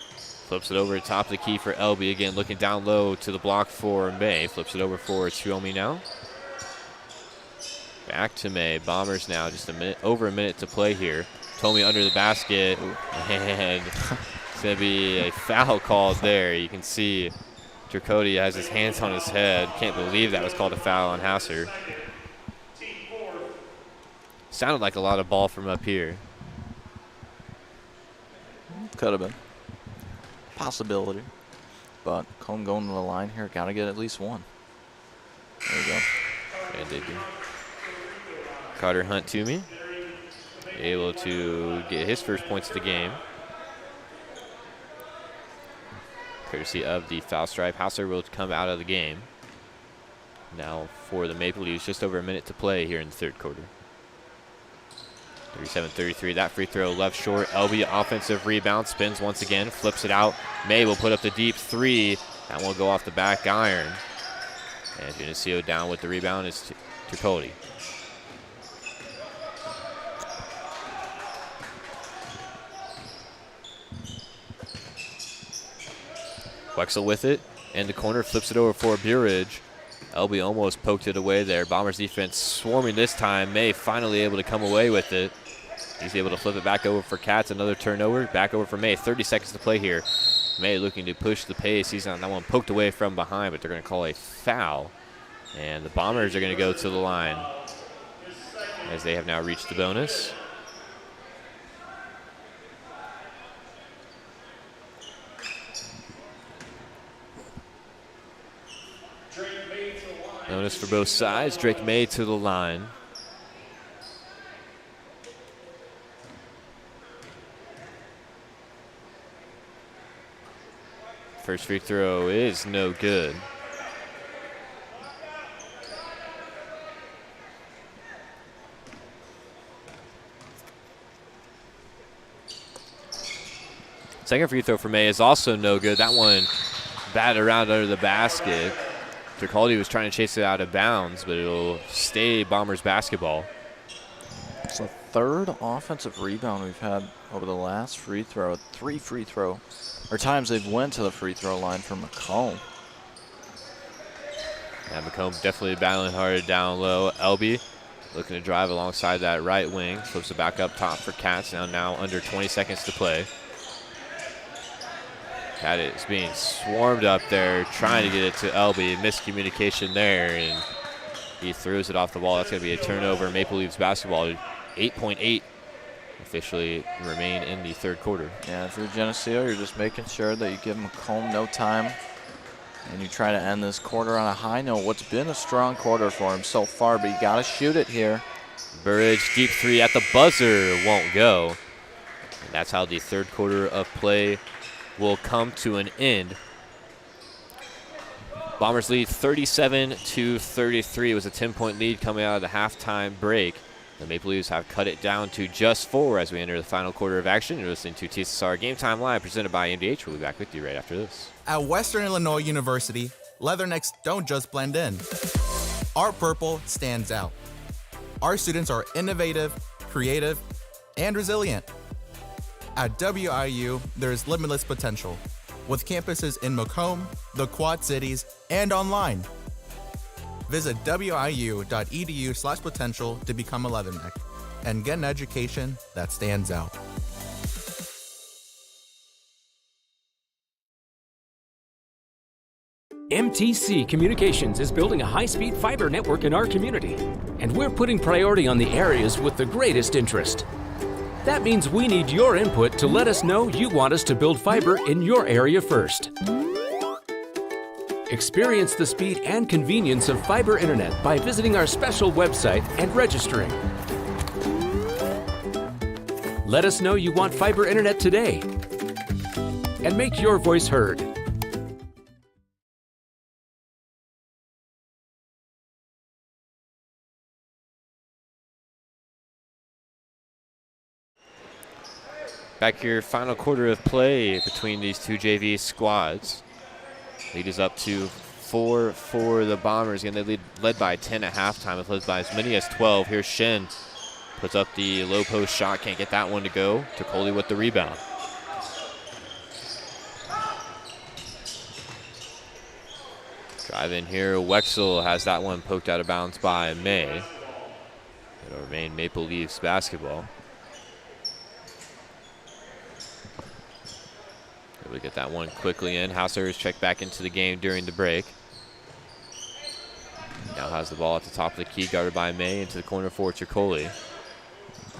Flips it over to top of the key for Elby. Again, looking down low to the block for May. Flips it over for Tuomi now. Back to May. Bombers now, just over a minute to play here. Tomey under the basket. And it's going to be a foul called there. You can see Tricoti has his hands on his head. Can't believe that was called a foul on Hasser. Sounded like a lot of ball from up here. Could have been. Possibility. But Macomb going to the line here, got to get at least one. There you go. And they do. Carter Hunt to me. Able to get his first points of the game. Courtesy of the foul stripe. Hasser will come out of the game. Now for the Maple Leafs, just over a minute to play here in the third quarter. 37-33, that free throw left short. Elby offensive rebound, spins once again, flips it out. May will put up the deep 3. That will go off the back iron. And Geneseo down with the rebound is Tricoti. Wexel with it, and the corner flips it over for Burridge. Elby almost poked it away there. Bombers defense swarming this time. May finally able to come away with it. He's able to flip it back over for Cats. Another turnover. Back over for May. 30 seconds to play here. May looking to push the pace. He's on that one poked away from behind, but they're going to call a foul. And the Bombers are going to go to the line as they have now reached the bonus. Bonus for both sides. Drake May to the line. First free throw is no good. Second free throw for May is also no good. That one batted around under the basket. Tricaldi was trying to chase it out of bounds, but it'll stay Bombers basketball. It's the third offensive rebound we've had over the last free throw. 3 free throw, or times they've went to the free throw line for Macomb. Yeah, Macomb definitely battling hard down low. Elby looking to drive alongside that right wing. Flips it back up top for Cats. Now under 20 seconds to play. Cat is being swarmed up there, trying to get it to Elby. Miscommunication there, and he throws it off the wall. That's going to be a turnover. Maple Leafs basketball. 8.8 officially remain in the third quarter. Yeah, if you're Geneseo, you're just making sure that you give Macomb no time, and you try to end this quarter on a high note. What's been a strong quarter for him so far, but you got to shoot it here. Burridge, deep 3 at the buzzer, won't go. And that's how the third quarter of play will come to an end. Bombers lead 37-33. It was a 10-point lead coming out of the halftime break. The Maple Leafs have cut it down to just 4 as we enter the final quarter of action. You're listening to TSSR Game Time Live, presented by MDH. We'll be back with you right after this. At Western Illinois University, Leathernecks don't just blend in. Our purple stands out. Our students are innovative, creative, and resilient. At WIU, there's limitless potential, with campuses in Macomb, the Quad Cities, and online. Visit wiu.edu/potential to become a Leatherneck and get an education that stands out. MTC Communications is building a high-speed fiber network in our community, and we're putting priority on the areas with the greatest interest. That means we need your input to let us know you want us to build fiber in your area first. Experience the speed and convenience of fiber internet by visiting our special website and registering. Let us know you want fiber internet today, and make your voice heard. Back here, final quarter of play between these two JV squads. Lead is up to 4 for the Bombers. Again, they led by 10 at halftime. It's led by as many as 12. Here's Shin. Puts up the low post shot. Can't get that one to go. Tokoli with the rebound. Drive in here. Wexel has that one poked out of bounds by May. It'll remain Maple Leafs basketball. We get that one quickly in. Hauser is checked back into the game during the break. Now has the ball at the top of the key, guarded by May, into the corner for Tokoli.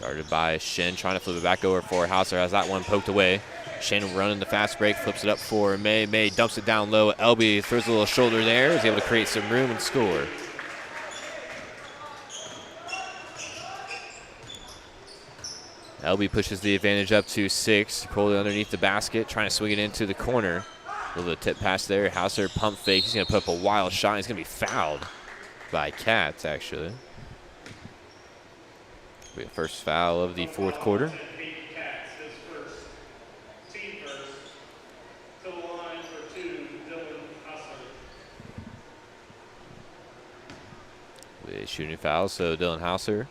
Guarded by Shin, trying to flip it back over for Hauser. Has that one poked away. Shin running the fast break, flips it up for May. May dumps it down low. Elby throws a little shoulder there, is able to create some room and score. Elby pushes the advantage up to 6. Tokoli underneath the basket, trying to swing it into the corner. A little tip pass there. Hauser pump fake. He's going to put up a wild shot. He's going to be fouled by Katz, actually. We have first foul of the fourth quarter. With shooting foul, so Dylan Hauser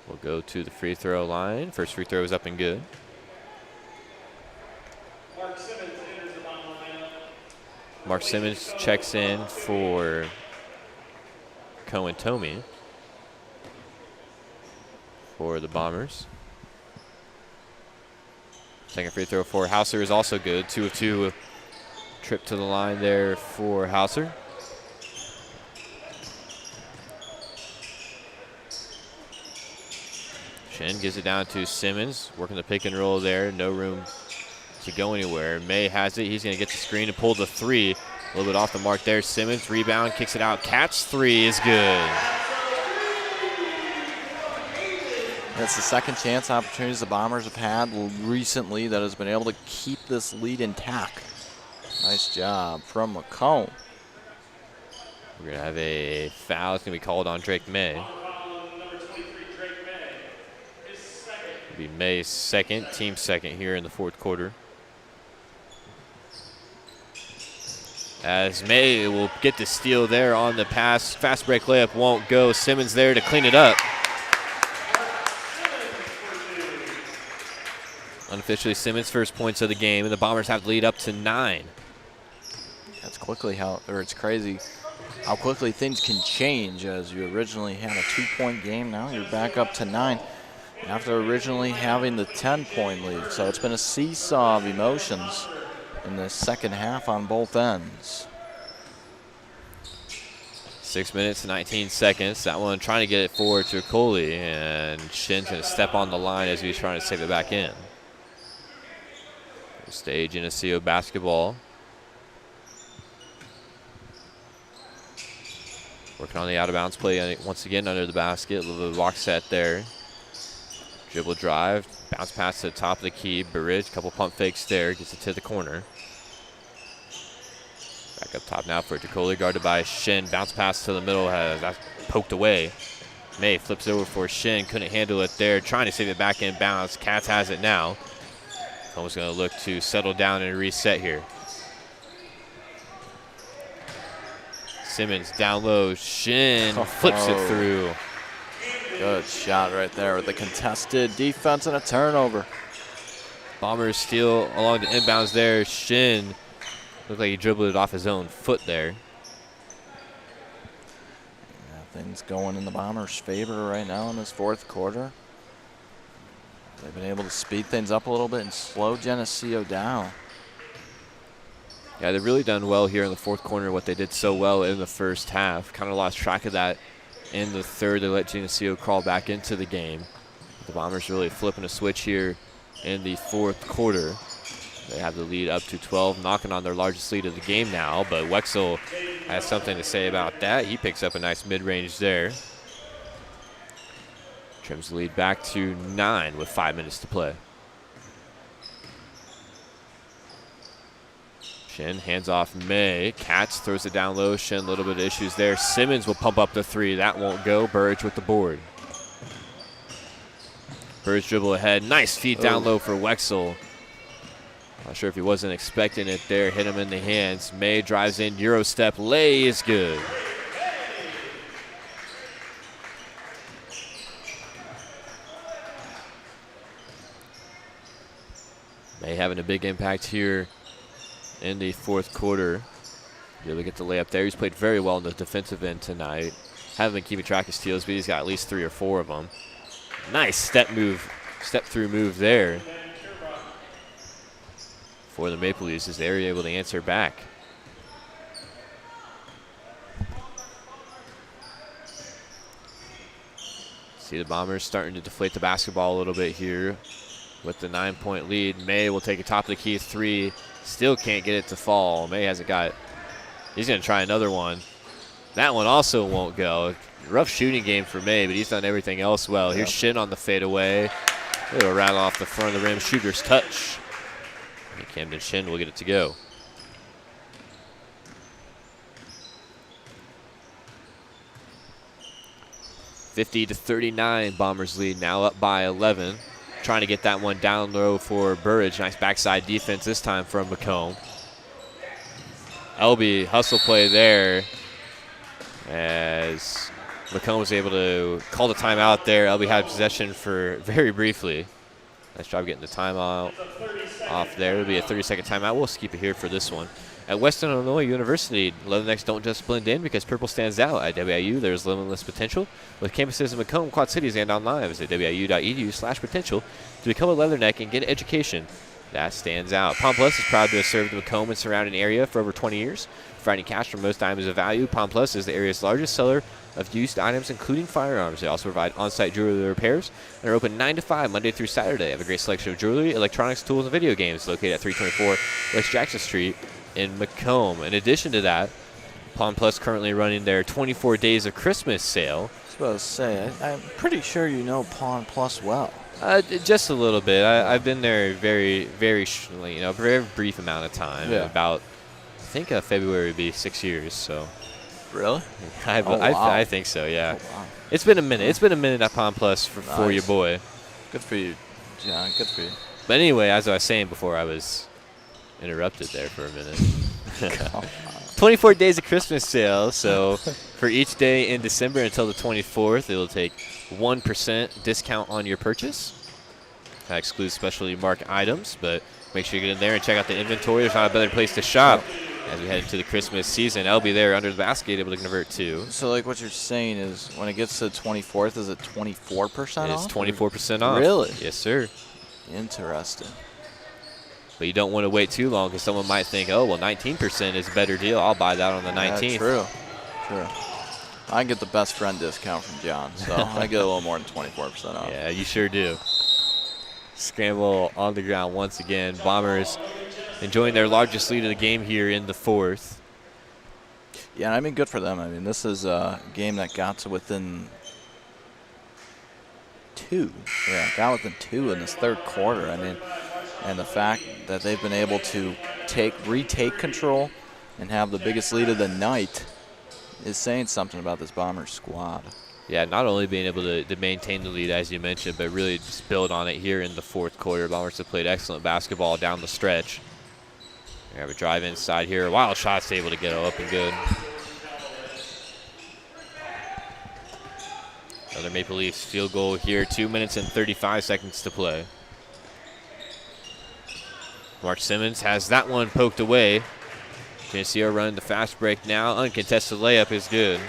will go to the free throw line. First free throw is up and good. Mark Simmons checks in for Cohen Tomey for the Bombers. Second free throw for Hauser is also good. 2 of 2. Trip to the line there for Hauser. Shin gives it down to Simmons, working the pick and roll there. No room to go anywhere. May has it. He's going to get the screen and pull the 3. A little bit off the mark there. Simmons, rebound, kicks it out. Catch 3 is good. That's the second chance opportunities the Bombers have had recently that has been able to keep this lead intact. Nice job from Macomb. We're going to have a foul. It's going to be called on Drake May. Be May's second, team second here in the fourth quarter. As May will get the steal there on the pass. Fast break layup won't go. Simmons there to clean it up. Unofficially, Simmons' first points of the game, and the Bombers have the lead up to 9. That's quickly it's crazy how quickly things can change. As you originally had a 2-point game, now you're back up to 9. After originally having the 10-point lead. So it's been a seesaw of emotions in the second half on both ends. 6 minutes and 19 seconds. That one trying to get it forward to Tokoli, and Shin's going to step on the line as he's trying to save it back in. We'll stay Geneseo basketball. Working on the out-of-bounds play once again under the basket. A little bit of box set there. Dribble drive, bounce pass to the top of the key. Burridge, couple pump fakes there, gets it to the corner. Back up top now for Tokoli, guarded by Shin. Bounce pass to the middle, that's poked away. May flips it over for Shin, couldn't handle it there, trying to save it back in bounds. Katz has it now. Almost going to look to settle down and reset here. Simmons down low, Shin flips it through. Good shot right there with the contested defense and a turnover. Bombers steal along the inbounds there. Shin looked like he dribbled it off his own foot there. Yeah, things going in the Bombers' favor right now in this fourth quarter. They've been able to speed things up a little bit and slow Geneseo down. Yeah, they've really done well here in the fourth quarter, what they did so well in the first half. Kind of lost track of that in the third. They let Geneseo crawl back into the game. The Bombers really flipping a switch here in the fourth quarter. They have the lead up to 12, knocking on their largest lead of the game now, but Wexel has something to say about that. He picks up a nice mid-range there. Trims the lead back to 9 with 5 minutes to play. Shin hands off May. Katz throws it down low. Shin, a little bit of issues there. Simmons will pump up the 3. That won't go. Burridge with the board. Burridge dribble ahead. Nice feed down low for Wexel. Not sure if he wasn't expecting it there. Hit him in the hands. May drives in. Euro step. Lay is good. May having a big impact here in the fourth quarter. Be able to get the layup there. He's played very well in the defensive end tonight. Haven't been keeping track of steals, but he's got at least 3 or 4 of them. Nice step through move there for the Maple Leafs as they're able to answer back. See the Bombers starting to deflate the basketball a little bit here with the 9-point lead. May will take a top of the key 3. Still can't get it to fall. May hasn't got it. He's going to try another one. That one also won't go. Rough shooting game for May, but he's done everything else well. Here's Shin on the fadeaway. It'll rattle off the front of the rim. Shooter's touch. And Camden Shin will get it to go. (50-39) Bombers lead, now up by 11. Trying to get that one down low for Burridge. Nice backside defense this time from Macomb. Elby hustle play there as Macomb was able to call the timeout there. Elby had possession for very briefly. Nice job getting the timeout off there. It'll be a 30-second timeout. We'll keep it here for this one. At Western Illinois University, Leathernecks don't just blend in because purple stands out. At WIU, there's limitless potential with campuses in Macomb, Quad Cities, and online. Visit wiu.edu/potential to become a Leatherneck and get an education that stands out. Palm Plus is proud to have served the Macomb and surrounding area for over 20 years. Providing cash for most items of value, Palm Plus is the area's largest seller of used items, including firearms. They also provide on-site jewelry repairs and are open 9 to 5 Monday through Saturday. They have a great selection of jewelry, electronics, tools, and video games located at 324 West Jackson Street in Macomb. In addition to that, Palm Plus currently running their 24 Days of Christmas sale. I was about to say, I'm pretty sure you know Palm Plus well. Just a little bit. I've been there very brief amount of time. Yeah. About, I think February would be 6 years. So. Really? I think so. Yeah. Oh, wow. It's been a minute. It's been a minute at Palm Plus for your boy. Good for you, John. Good for you. But anyway, as I was saying before, I was interrupted there for a minute. 24 Days of Christmas sale. So for each day in December until the 24th, it will take 1% discount on your purchase. That excludes specialty marked items, but make sure you get in there and check out the inventory. There's not a better place to shop as we head into the Christmas season. I'll be there under the basket, able to convert to. So, like, what you're saying is when it gets to the 24th, is it 24% off? It's 24% off. Really? Yes, sir. Interesting. But you don't want to wait too long because someone might think, oh, well, 19% is a better deal. I'll buy that on the 19th. True. I get the best friend discount from John, so I get a little more than 24% off. Yeah, you sure do. Scramble on the ground once again. Bombers enjoying their largest lead of the game here in the fourth. Yeah, I mean, good for them. I mean, this is a game that got to within 2. Yeah, got within 2 in this third quarter. I mean, and the fact that they've been able to retake control and have the biggest lead of the night is saying something about this Bombers squad. Yeah, not only being able to maintain the lead, as you mentioned, but really just build on it here in the fourth quarter. Bombers have played excellent basketball down the stretch. We have a drive inside here. Wild shot's able to get up and good. Another Maple Leafs field goal here. 2 minutes and 35 seconds to play. Mark Simmons has that one poked away. Geneseo running the fast break now. Uncontested layup is good.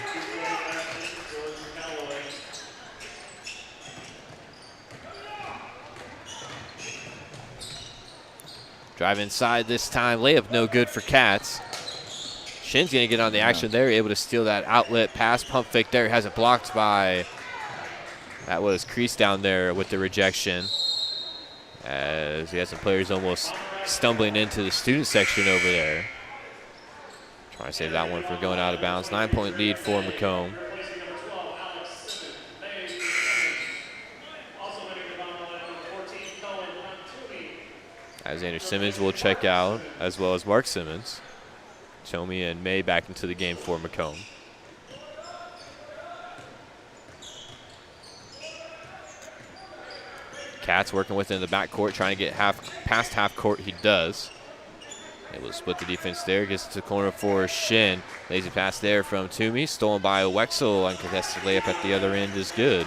Drive inside this time. Layup no good for Cats. Shin's going to get on the action there. Able to steal that outlet pass. Pump fake there. Has it blocked by, that was Crease down there with the rejection. As he has some players almost stumbling into the student section over there. Trying to save that one from going out of bounds. 9-point lead for Macomb. Alexander Simmons will check out, as well as Mark Simmons. Tomey and May back into the game for Macomb. Cats working within the backcourt, trying to get past half court. He does. It will split the defense there. Gets to the corner for Shin. Lazy pass there from Toomey. Stolen by Wexel. Uncontested layup at the other end is good.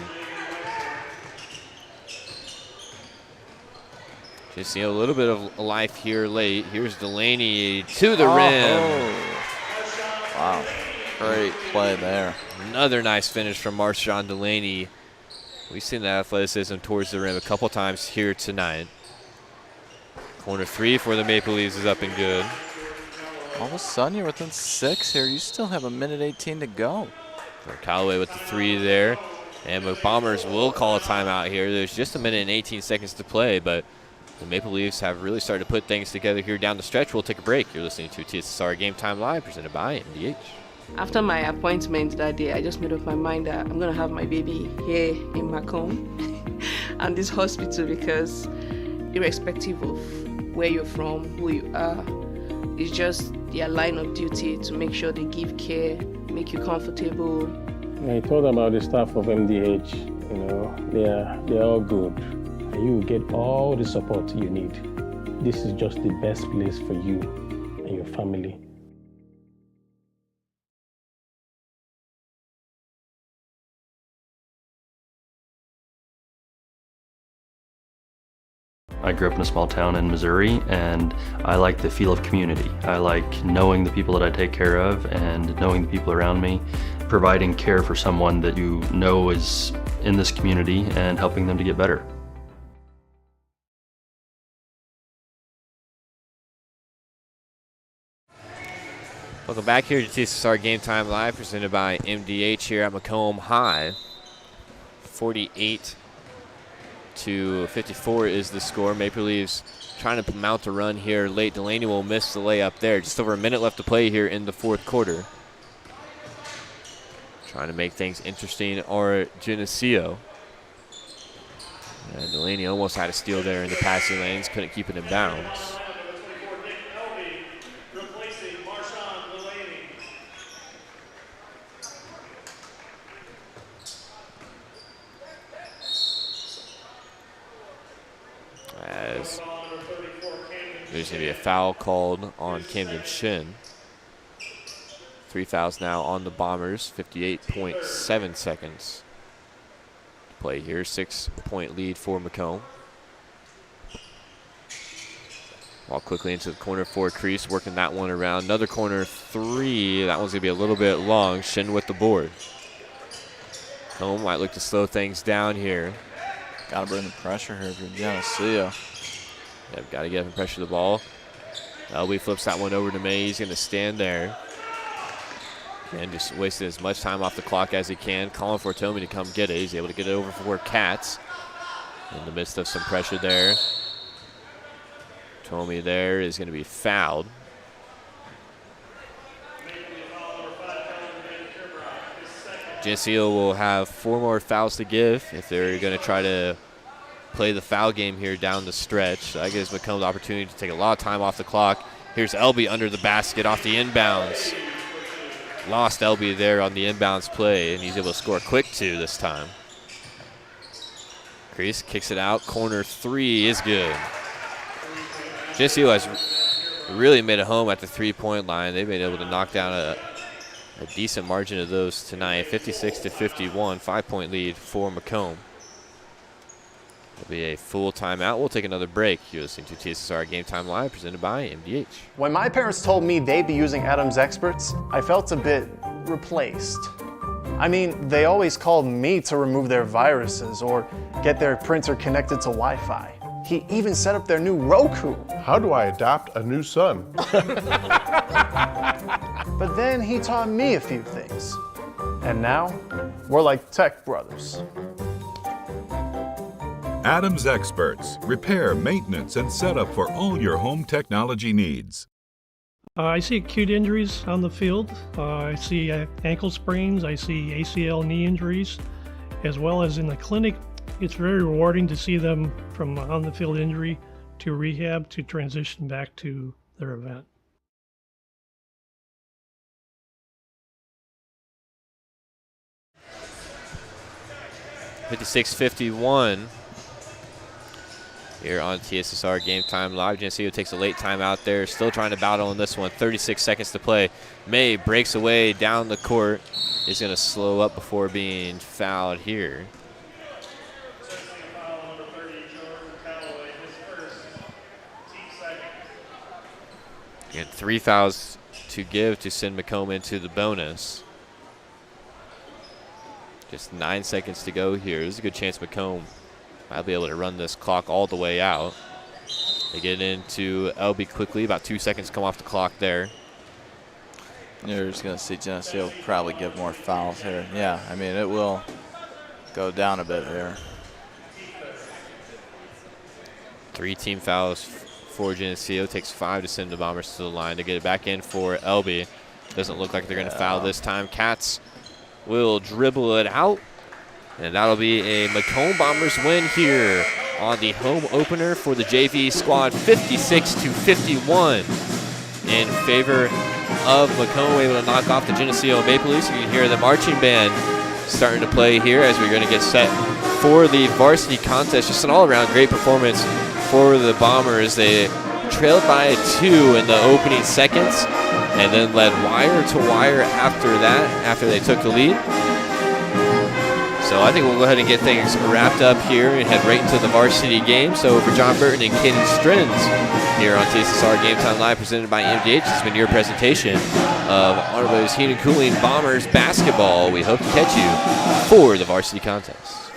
Just see a little bit of life here late. Here's Delaney to the rim. Wow, great play there. Another nice finish from Marshawn Delaney. We've seen that athleticism towards the rim a couple times here tonight. Corner three for the Maple Leafs is up and good. All of a sudden, you're within 6 here. You still have 1:18 to go. Callaway with the three there. And the Bombers will call a timeout here. There's just 1:18 to play, but the Maple Leafs have really started to put things together here down the stretch. We'll take a break. You're listening to TSSR Game Time Live, presented by MDH. After my appointment that day, I just made up my mind that I'm going to have my baby here in Macomb and this hospital, because irrespective of where you're from, who you are, it's just their line of duty to make sure they give care, make you comfortable. I thought about the staff of MDH. You know, they're all good. And you will get all the support you need. This is just the best place for you and your family. I grew up in a small town in Missouri, and I like the feel of community. I like knowing the people that I take care of and knowing the people around me, providing care for someone that you know is in this community and helping them to get better. Welcome back here to TSSR Game Time Live, presented by MDH here at Macomb High. 48-54 is the score. Maple Leafs trying to mount a run here late. Delaney will miss the layup there. Just over a minute left to play here in the fourth quarter. Trying to make things interesting are Geneseo. And Delaney almost had a steal there in the passing lanes. Couldn't keep it in bounds. As there's going to be a foul called on Camden Shin. 3 fouls now on the Bombers. 58.7 seconds to play here. 6-point lead for Macomb. Ball quickly into the corner for Crease, working that one around. Another corner three. That one's going to be a little bit long. Shin with the board. Macomb might look to slow things down here. Got to bring the pressure here for Geneseo. Yep, got to get him pressure the ball. LB flips that one over to May. He's going to stand there. And just wasted as much time off the clock as he can. Calling for Tomey to come get it. He's able to get it over for Cats. In the midst of some pressure there. Tomey there is going to be fouled. Geneseo will have 4 more fouls to give if they're going to try to play the foul game here down the stretch. That gives Macomb the opportunity to take a lot of time off the clock. Here's Elby under the basket off the inbounds. Lost Elby there on the inbounds play, and he's able to score a quick 2 this time. Crease kicks it out. Corner three is good. Geneseo has really made it home at the three-point line. They've been able to knock down a decent margin of those tonight. 56-51, 5-point lead for Macomb. It'll be a full timeout. We'll take another break. You're listening to TSSR Game Time Live, presented by MDH. When my parents told me they'd be using Adams Experts, I felt a bit replaced. I mean, they always called me to remove their viruses or get their printer connected to Wi-Fi. He even set up their new Roku. How do I adopt a new son? But then he taught me a few things. And now, we're like tech brothers. Adams Experts. Repair, maintenance, and setup for all your home technology needs. I see acute injuries on the field. I see ankle sprains. I see ACL knee injuries, as well as in the clinic. It's very rewarding to see them from on-the-field injury to rehab to transition back to their event. (56:51) here on TSSR Game Time Live. Geneseo takes a late timeout there. Still trying to battle on this one. 36 seconds to play. May breaks away down the court. Is going to slow up before being fouled here. And 3 fouls to give to send Macomb into the bonus. Just 9 seconds to go here. There's a good chance Macomb might be able to run this clock all the way out. They get into LB quickly. About 2 seconds come off the clock there. You're just going to see Geneseo probably give more fouls here. Yeah, I mean, it will go down a bit here. 3 team fouls for Geneseo. Takes 5 to send the Bombers to the line to get it back in for LB. Doesn't look like they're going to foul this time. Cats will dribble it out, and that'll be a Macomb Bombers win here on the home opener for the JV squad, 56-51 in favor of Macomb, able to knock off the Geneseo Maple Leafs. You can hear the marching band starting to play here as we're going to get set for the varsity contest. Just an all-around great performance for the Bombers. They trailed by 2 in the opening seconds and then led wire to wire after that, after they took the lead. So I think we'll go ahead and get things wrapped up here and head right into the varsity game. So for John Burton and Kaden Strins here on TSSR Game Time Live, presented by MDH, this has been your presentation of Honorable Heating and Cooling Bombers basketball. We hope to catch you for the varsity contest.